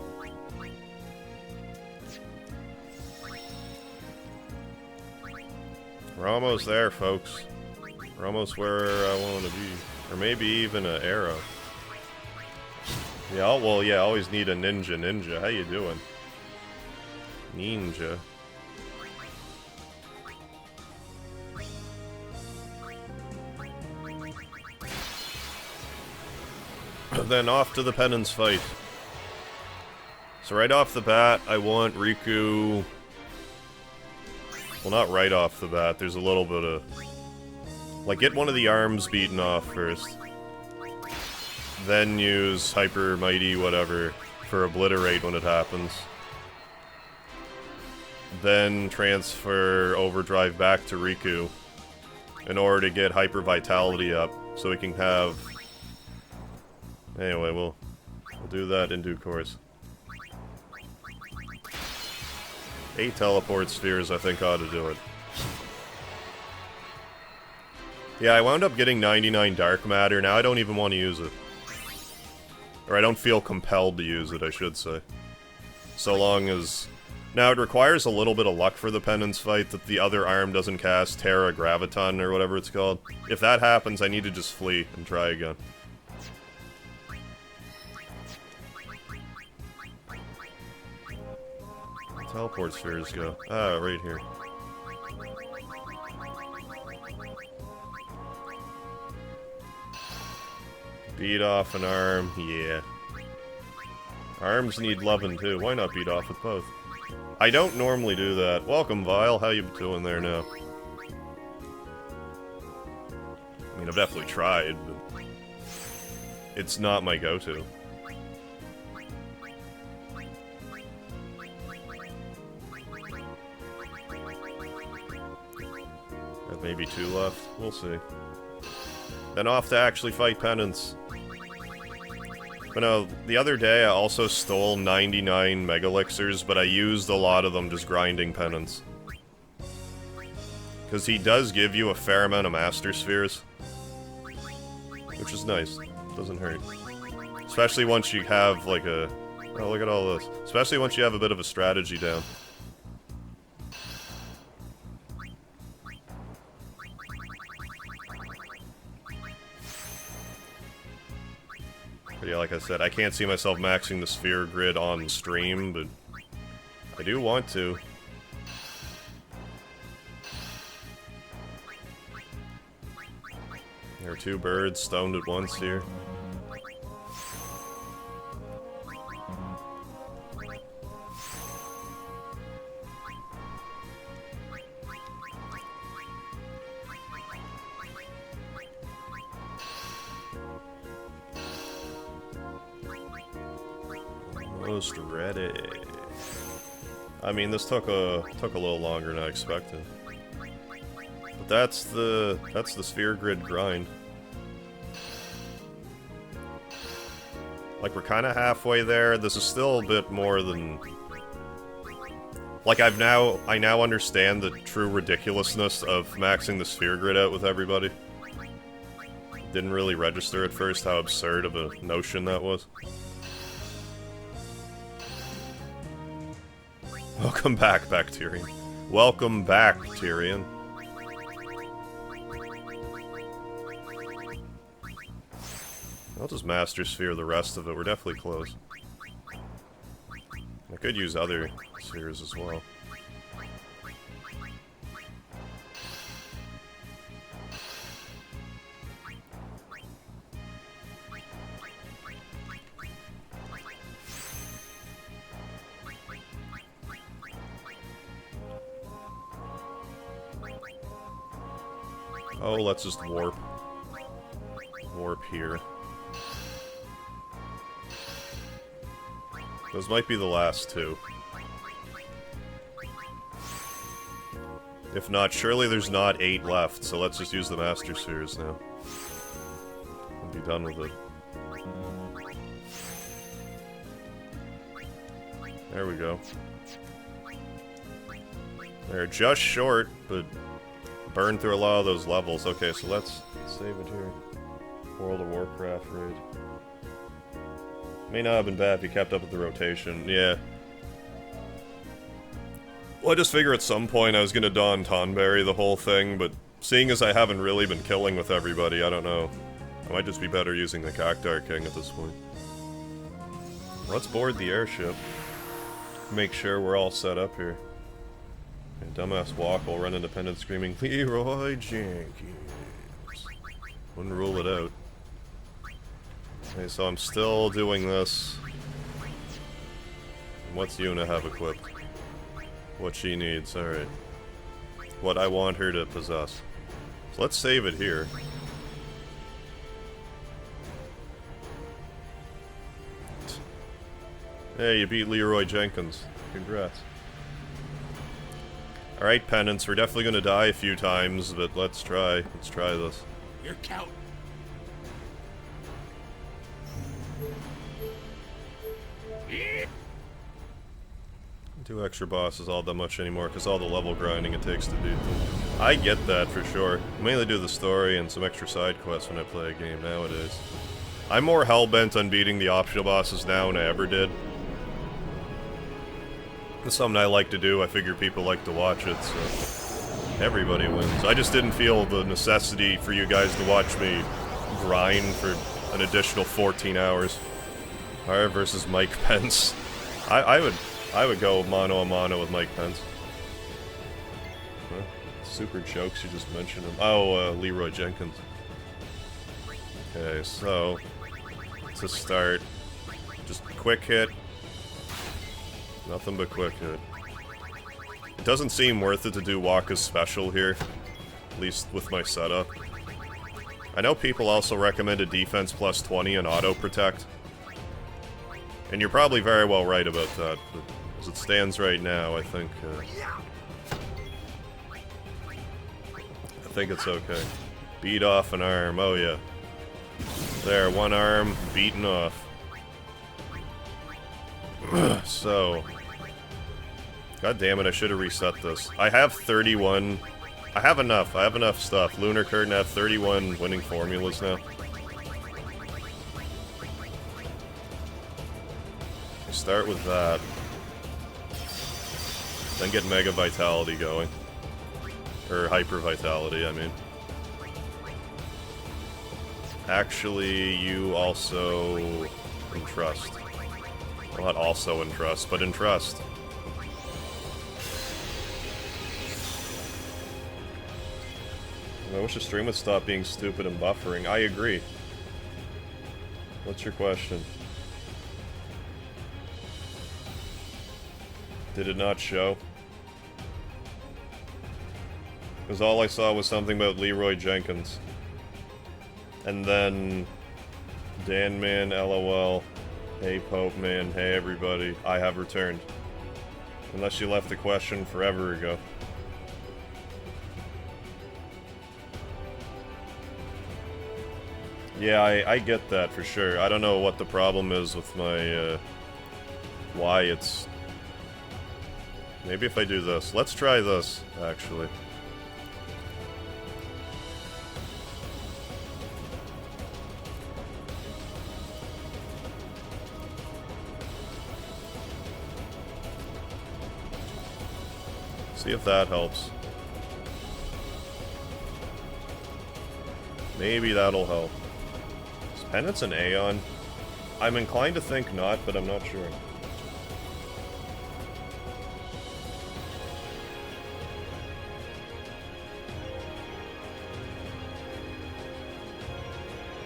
We're almost there, folks. We're almost where I want to be. Or maybe even an arrow. Yeah, well, yeah, always need a ninja. Ninja, how you doing? Ninja. Then off to the Penance fight. So right off the bat, I want Riku... Well, not right off the bat, there's a little bit of... Like, get one of the arms beaten off first. Then use Hyper Mighty whatever for Obliterate when it happens. Then transfer Overdrive back to Riku in order to get Hyper Vitality up, so we can have... Anyway, we'll do that in due course. 8 teleport spheres, I think, ought to do it. Yeah, I wound up getting 99 dark matter, now I don't even want to use it. Or I don't feel compelled to use it, I should say. So long as... Now, it requires a little bit of luck for the Penance fight that the other arm doesn't cast Terra Graviton, or whatever it's called. If that happens, I need to just flee and try again. Teleport spheres go. Ah, right here. Beat off an arm, yeah. Arms need loving too. Why not beat off with both? I don't normally do that. Welcome, Vile. How you doing there now? I mean, I've definitely tried, but it's not my go-to. Maybe 2 left. We'll see. Then off to actually fight Penance. But no, the other day I also stole 99 Mega Elixirs, but I used a lot of them just grinding Penance. Because he does give you a fair amount of Master Spheres. Which is nice. Doesn't hurt. Especially once you have, like, a... Oh, look at all this. Especially once you have a bit of a strategy down. But yeah, like I said, I can't see myself maxing the sphere grid on stream, but I do want to. There are 2 birds stoned at once here. Almost ready. I mean, this took a little longer than I expected. But that's the sphere grid grind. Like, we're kind of halfway there. This is still a bit more than... Like, I now understand the true ridiculousness of maxing the sphere grid out with everybody. Didn't really register at first how absurd of a notion that was. Welcome back, Tyrion. Welcome back, Tyrion. I'll just Master Sphere the rest of it. We're definitely close. I could use other spheres as well. Oh, let's just warp. Warp here. Those might be the last 2. If not, surely there's not 8 left, so let's just use the Master Spheres now. And be done with it. There we go. They're just short, but burn through a lot of those levels. Okay, so let's save it here. World of Warcraft raid. May not have been bad if you kept up with the rotation. Yeah. Well, I just figure at some point I was gonna Dawn Tonberry the whole thing, but seeing as I haven't really been killing with everybody, I don't know. I might just be better using the Cactar King at this point. Let's board the airship. Make sure we're all set up here. And dumbass walk will run independent screaming, Leroy Jenkins. Wouldn't rule it out. Okay, so I'm still doing this. What's Yuna have equipped? What she needs, alright. What I want her to possess. So let's save it here. Hey, you beat Leroy Jenkins. Congrats. Alright, Penance, we're definitely gonna die a few times, but let's try. Let's try this. Your count. Do extra bosses all that much anymore, because all the level grinding it takes to do them. I get that for sure. I mainly do the story and some extra side quests when I play a game nowadays. I'm more hell-bent on beating the optional bosses now than I ever did. It's something I like to do. I figure people like to watch it, so everybody wins. I just didn't feel the necessity for you guys to watch me grind for an additional 14 hours. Alright, versus Mike Pence. I would go mano a mano with Mike Pence. Huh? Super jokes, you just mentioned him. Oh, Leroy Jenkins. Okay, so to start, just quick hit. Nothing but quick hit. It doesn't seem worth it to do Waka's special here, at least with my setup. I know people also recommended defense plus 20 and auto protect. And you're probably very well right about that, but as it stands right now, I think it's okay. Beat off an arm, oh yeah. There, one arm, beaten off. So, god damn it, I should have reset this. I have 31, I have enough stuff. Lunar Curtain, I have 31 winning formulas now. Start with that. Then get Mega Vitality going. Or Hyper Vitality, I mean. Actually, you also entrust. Well, not also entrust, but entrust. I wish the stream would stop being stupid and buffering. I agree. What's your question? Did it not show? Because all I saw was something about Leroy Jenkins. And then... Dan Man, LOL. Hey Pope Man, hey everybody. I have returned. Unless you left the question forever ago. Yeah, I get that for sure. I don't know what the problem is with my, why it's... Maybe if I do this. Let's try this, actually. See if that helps. Maybe that'll help. Is Penance an Aeon? I'm inclined to think not, but I'm not sure.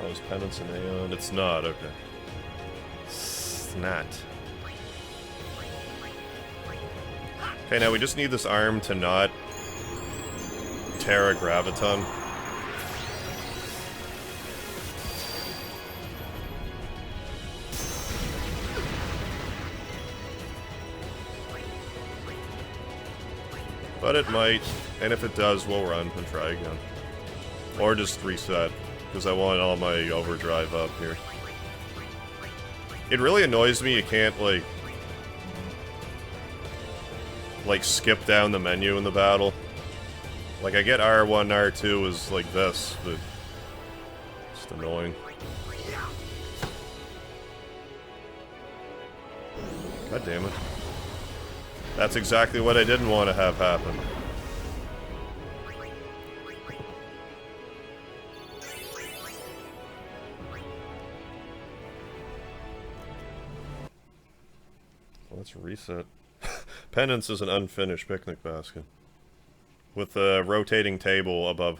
Oh, is Penance an Aeon? It's not, okay. It's not. Okay, now we just need this arm to not Terra Graviton. But it might, and if it does, we'll run and try again. Or just reset, because I want all my overdrive up here. It really annoys me you can't, like, skip down the menu in the battle. Like, I get R1, R2 is like this, but it's just annoying. God damn it. That's exactly what I didn't want to have happen. let's reset. Penance is an unfinished picnic basket. With a rotating table above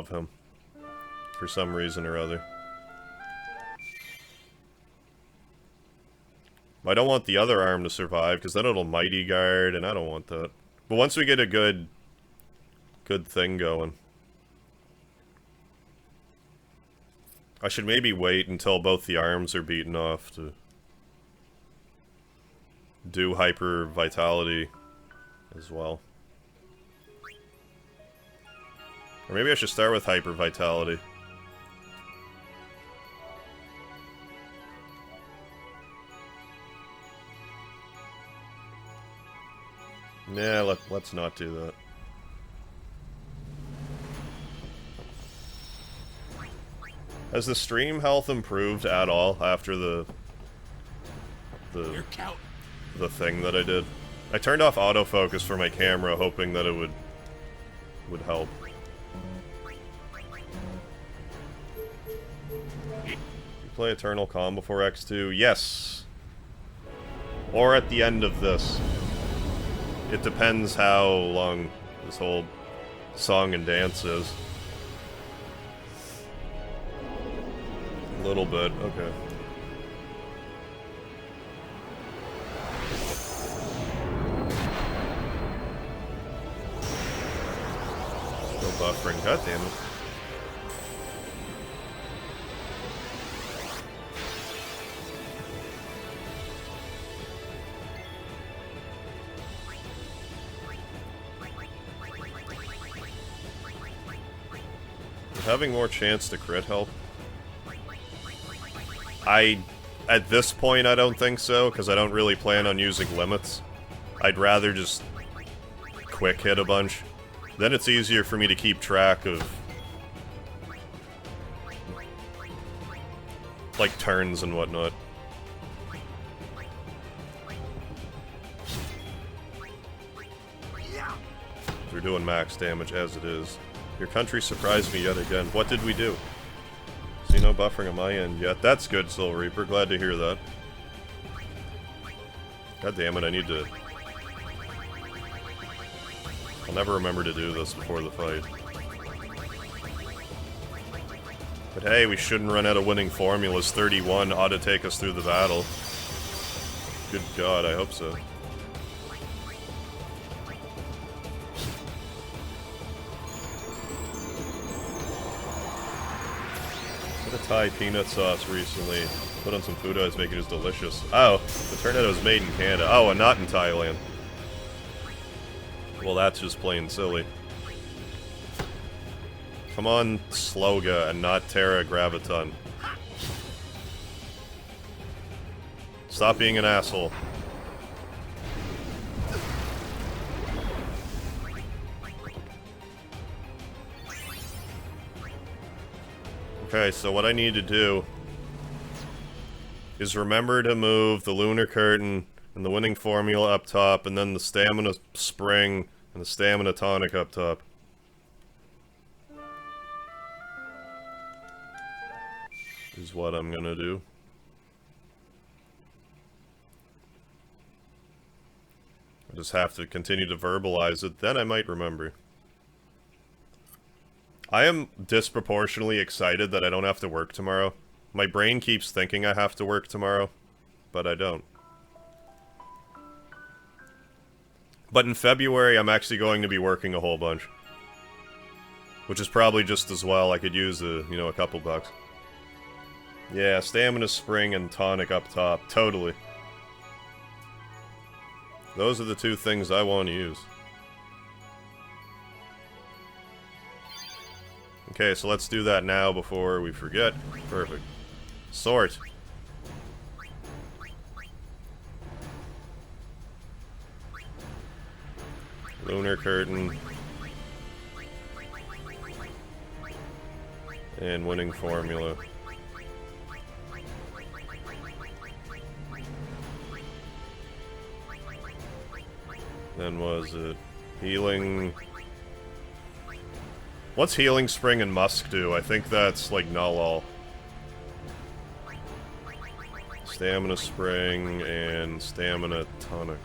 him. For some reason or other. I don't want the other arm to survive, because then it'll Mighty Guard, and I don't want that. But once we get a good thing going. I should maybe wait until both the arms are beaten off to do Hyper Vitality as well. Or maybe I should start with Hyper Vitality. Yeah, let's not do that. Has the stream health improved at all after the thing that I did? I turned off autofocus for my camera, hoping that it would help. You play Eternal Calm before X2? Yes. Or at the end of this. It depends how long this whole song and dance is. A little bit, okay. Still buffering, goddammit. Having more chance to crit help? At this point, I don't think so, because I don't really plan on using limits. I'd rather just quick hit a bunch. Then it's easier for me to keep track of, like, turns and whatnot. We're doing max damage as it is. Your country surprised me yet again. What did we do? See no buffering on my end yet. That's good, Soul Reaper. Glad to hear that. God damn it, I need to... I'll never remember to do this before the fight. But hey, we shouldn't run out of winning formulas. 31 ought to take us through the battle. Good God, I hope so. Thai peanut sauce recently. Put on some food, I was making it delicious. Oh, it turned out it was made in Canada. Oh, and not in Thailand. Well, that's just plain silly. Come on, Sloga, and not Terra Graviton. Stop being an asshole. Okay, so what I need to do is remember to move the Lunar Curtain and the winning formula up top, and then the Stamina Spring and the Stamina Tonic up top. Is what I'm gonna do. I just have to continue to verbalize it, then I might remember. I am disproportionately excited that I don't have to work tomorrow. My brain keeps thinking I have to work tomorrow, but I don't. But in February, I'm actually going to be working a whole bunch. Which is probably just as well. I could use a couple bucks. Yeah, Stamina Spring and Tonic up top. Totally. Those are the two things I want to use. Okay, so let's do that now before we forget. Perfect. Sort. Lunar Curtain. And winning formula. Then was it healing? What's Healing Spring and Musk do? I think that's like null all. Stamina Spring, and Stamina Tonic.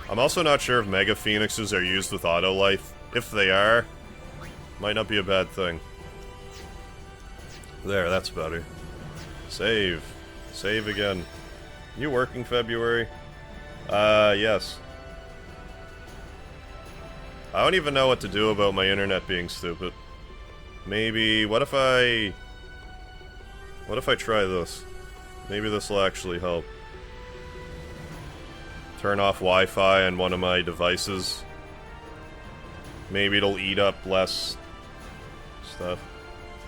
I'm also not sure if Mega Phoenixes are used with Auto Life. If they are, might not be a bad thing. There, that's better. Save. Save again. You working February? Yes. I don't even know what to do about my internet being stupid. Maybe, what if I try this? Maybe this will actually help. Turn off Wi-Fi on one of my devices. Maybe it'll eat up less stuff.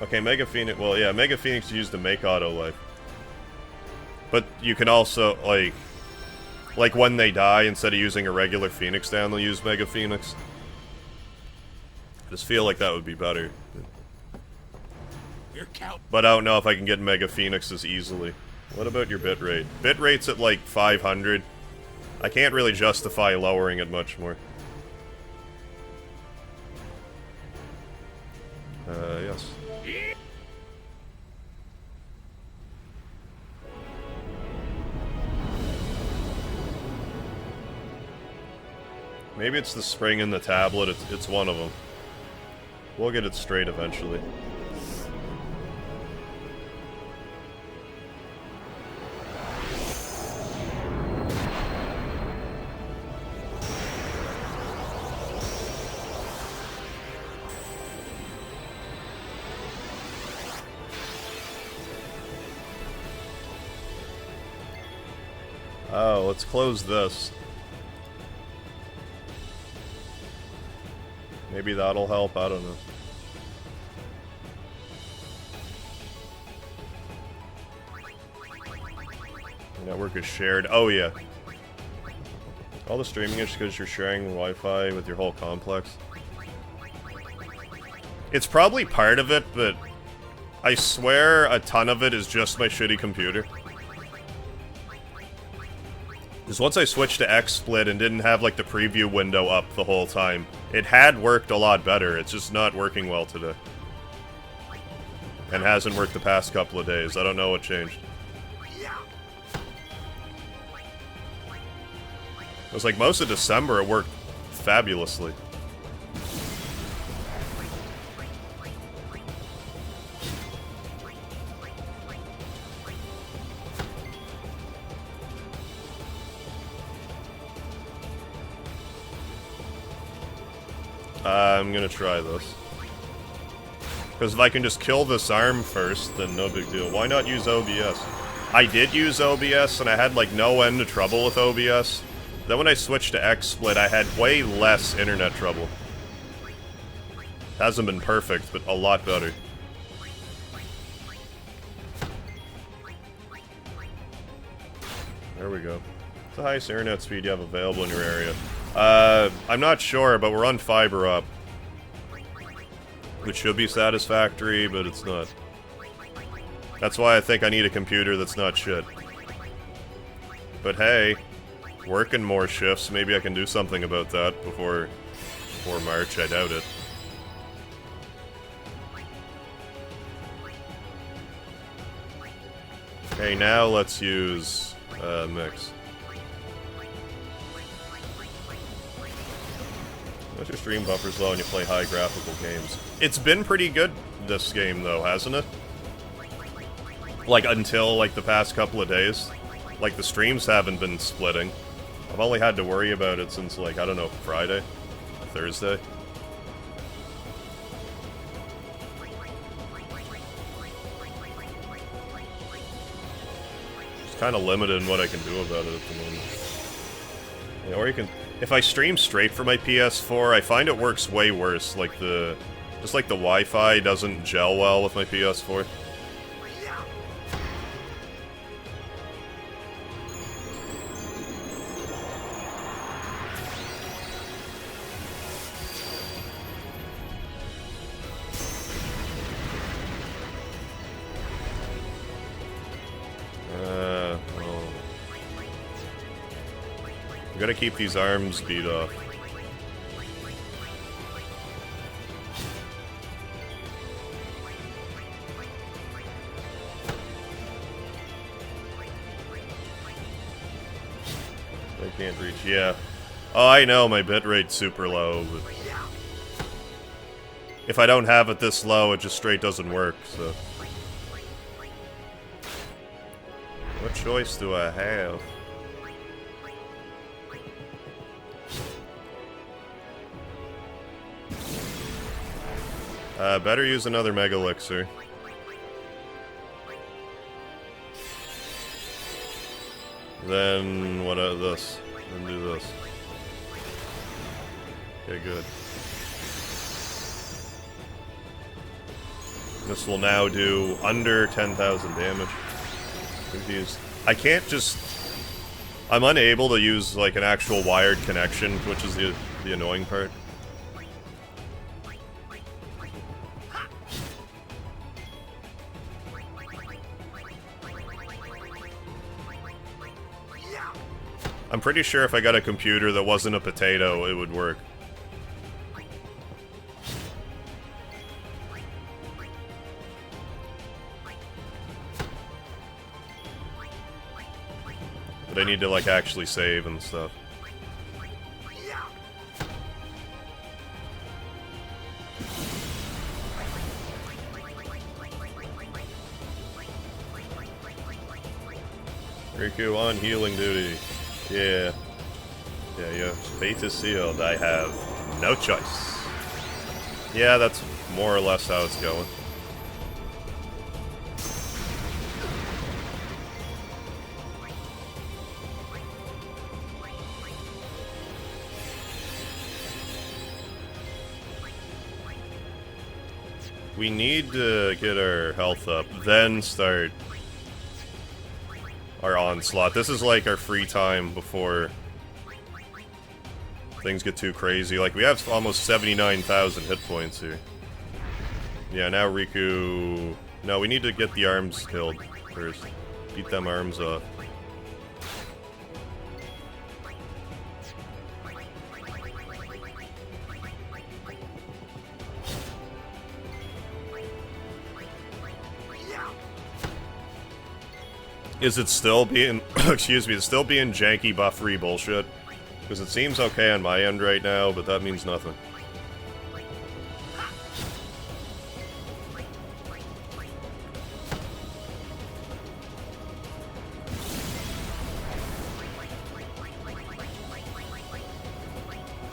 Okay, Mega Phoenix, well yeah, Mega Phoenix used to make Auto Life. But you can also, like when they die, instead of using a regular Phoenix down, they'll use Mega Phoenix. I just feel like that would be better. But I don't know if I can get Mega Phoenixes easily. What about your bitrate? Bitrate's at like 500. I can't really justify lowering it much more. Yes. Maybe it's the spring in the tablet, it's one of them. We'll get it straight eventually. Oh, let's close this. Maybe that'll help, I don't know. The network is shared. Oh yeah. All the streaming is because you're sharing Wi-Fi with your whole complex. It's probably part of it, but I swear a ton of it is just my shitty computer. Because once I switched to XSplit and didn't have like the preview window up the whole time, it had worked a lot better. It's just not working well today. And hasn't worked the past couple of days. I don't know what changed. It was like most of December it worked fabulously. I'm gonna try this. Because if I can just kill this arm first, then no big deal. Why not use OBS? I did use OBS, and I had like no end of trouble with OBS. Then when I switched to XSplit, I had way less internet trouble. Hasn't been perfect, but a lot better. There we go. What's the highest internet speed you have available in your area? I'm not sure, but we're on fiber up. Which should be satisfactory, but it's not. That's why I think I need a computer that's not shit. But hey, working more shifts, maybe I can do something about that before March, I doubt it. Okay, now let's use, mix. What's your stream buffers low when you play high graphical games? It's been pretty good this game though, hasn't it? Like until like the past couple of days. Like the streams haven't been splitting. I've only had to worry about it since like, I don't know, Friday? Thursday? It's kind of limited in what I can do about it at the moment. Yeah, or you can... If I stream straight from my PS4, I find it works way worse. Like the... Just like the Wi-Fi doesn't gel well with my PS4. gotta keep these arms beat off. I can't reach, yeah. Oh, I know, my bitrate's super low, but... if I don't have it this low, it just straight doesn't work, so... what choice do I have? Better use another Mega Elixir. Then, what this? Then do this. Okay, good. This will now do under 10,000 damage. Confused. I can't just... I'm unable to use, like, an actual wired connection, which is the annoying part. I'm pretty sure if I got a computer that wasn't a potato, it would work. But I need to, like, actually save and stuff. Riku on healing duty. Yeah. Yeah, fate is sealed. I have no choice. Yeah, that's more or less how it's going. We need to get our health up, then start our onslaught. This is like our free time before things get too crazy. Like, we have almost 79,000 hit points here. Yeah, now Riku... no, we need to get the arms killed first. Beat them arms off. Is it still being... excuse me, it's still being janky buffery bullshit? Because it seems okay on my end right now, but that means nothing.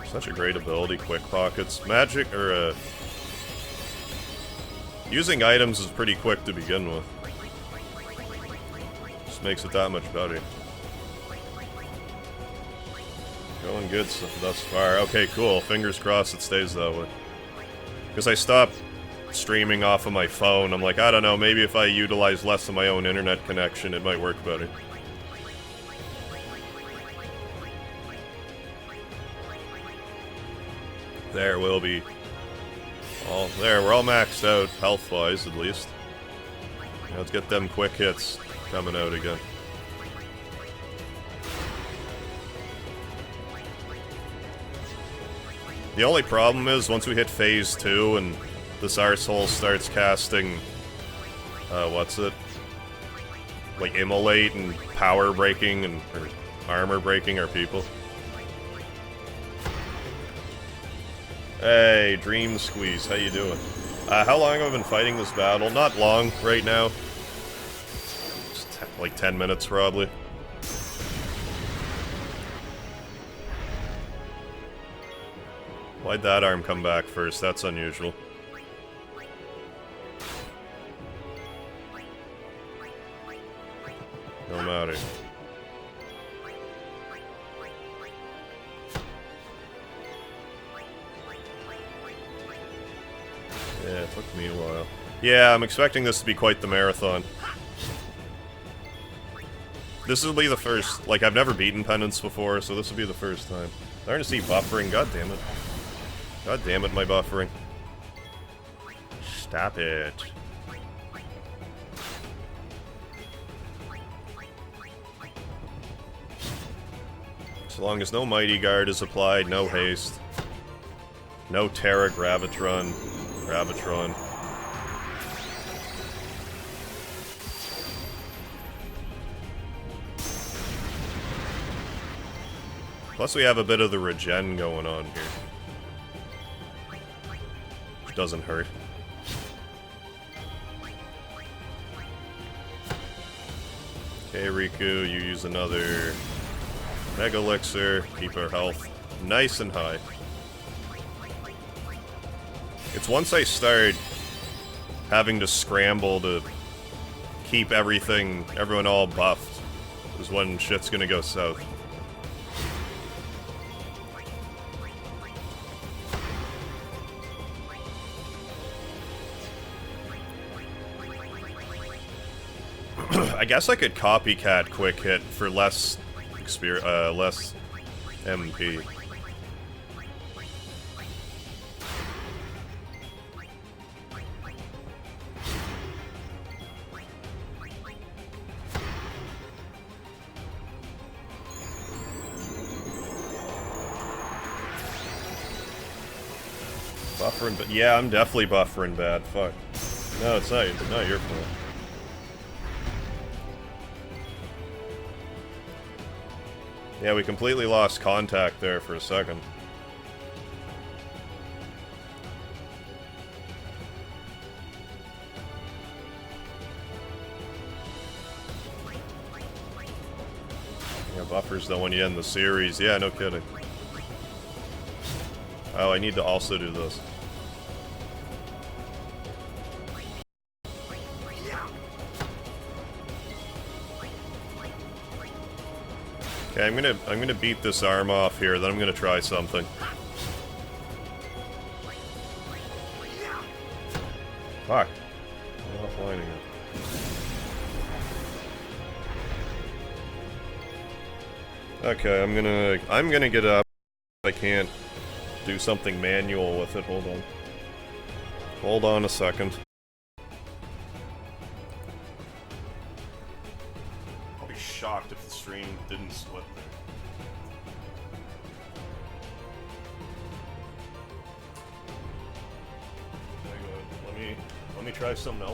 Such a great ability, Quick Pockets. Magic, or, using items is pretty quick to begin with. Makes it that much better. Going good thus far. Okay, cool. Fingers crossed it stays that way. Because I stopped streaming off of my phone. I'm like, I don't know, maybe if I utilize less of my own internet connection, it might work better. There will be. All there, we're all maxed out, health-wise, at least. Now let's get them quick hits coming out again. The only problem is, once we hit phase 2 and this arsehole starts casting, what's it? Like, immolate and power breaking and or armor breaking our people. Hey, Dream Squeeze, how you doing? How long have I been fighting this battle? Not long, right now. Like 10 minutes, probably. Why'd that arm come back first? That's unusual. No matter. Yeah, it took me a while. Yeah, I'm expecting this to be quite the marathon. This will be the first, like, I've never beaten Penance before, so this will be the first time. Starting to see buffering, god damn it. God damn it, my buffering. Stop it. long as no Mighty Guard is applied, no haste. No Terra Gravitron. Plus we have a bit of the regen going on here. Which doesn't hurt. Okay, Riku, you use another Mega Elixir, keep our health nice and high. It's once I start having to scramble to keep everyone all buffed, is when shit's gonna go south. I guess I could copycat quick hit for less less MP. Buffering, but yeah, I'm definitely buffering bad. Fuck. No, it's not your fault. Yeah, we completely lost contact there for a second. Yeah, buffers though when you end the series. Yeah, no kidding. Oh, I need to also do this. Okay, I'm gonna beat this arm off here, then I'm gonna try something. Fuck. I'm offlining it. Okay, I'm gonna get up. I can't do something manual with it. Hold on. Hold on a second. I'll be shocked if the stream didn't split there. Let me try something else.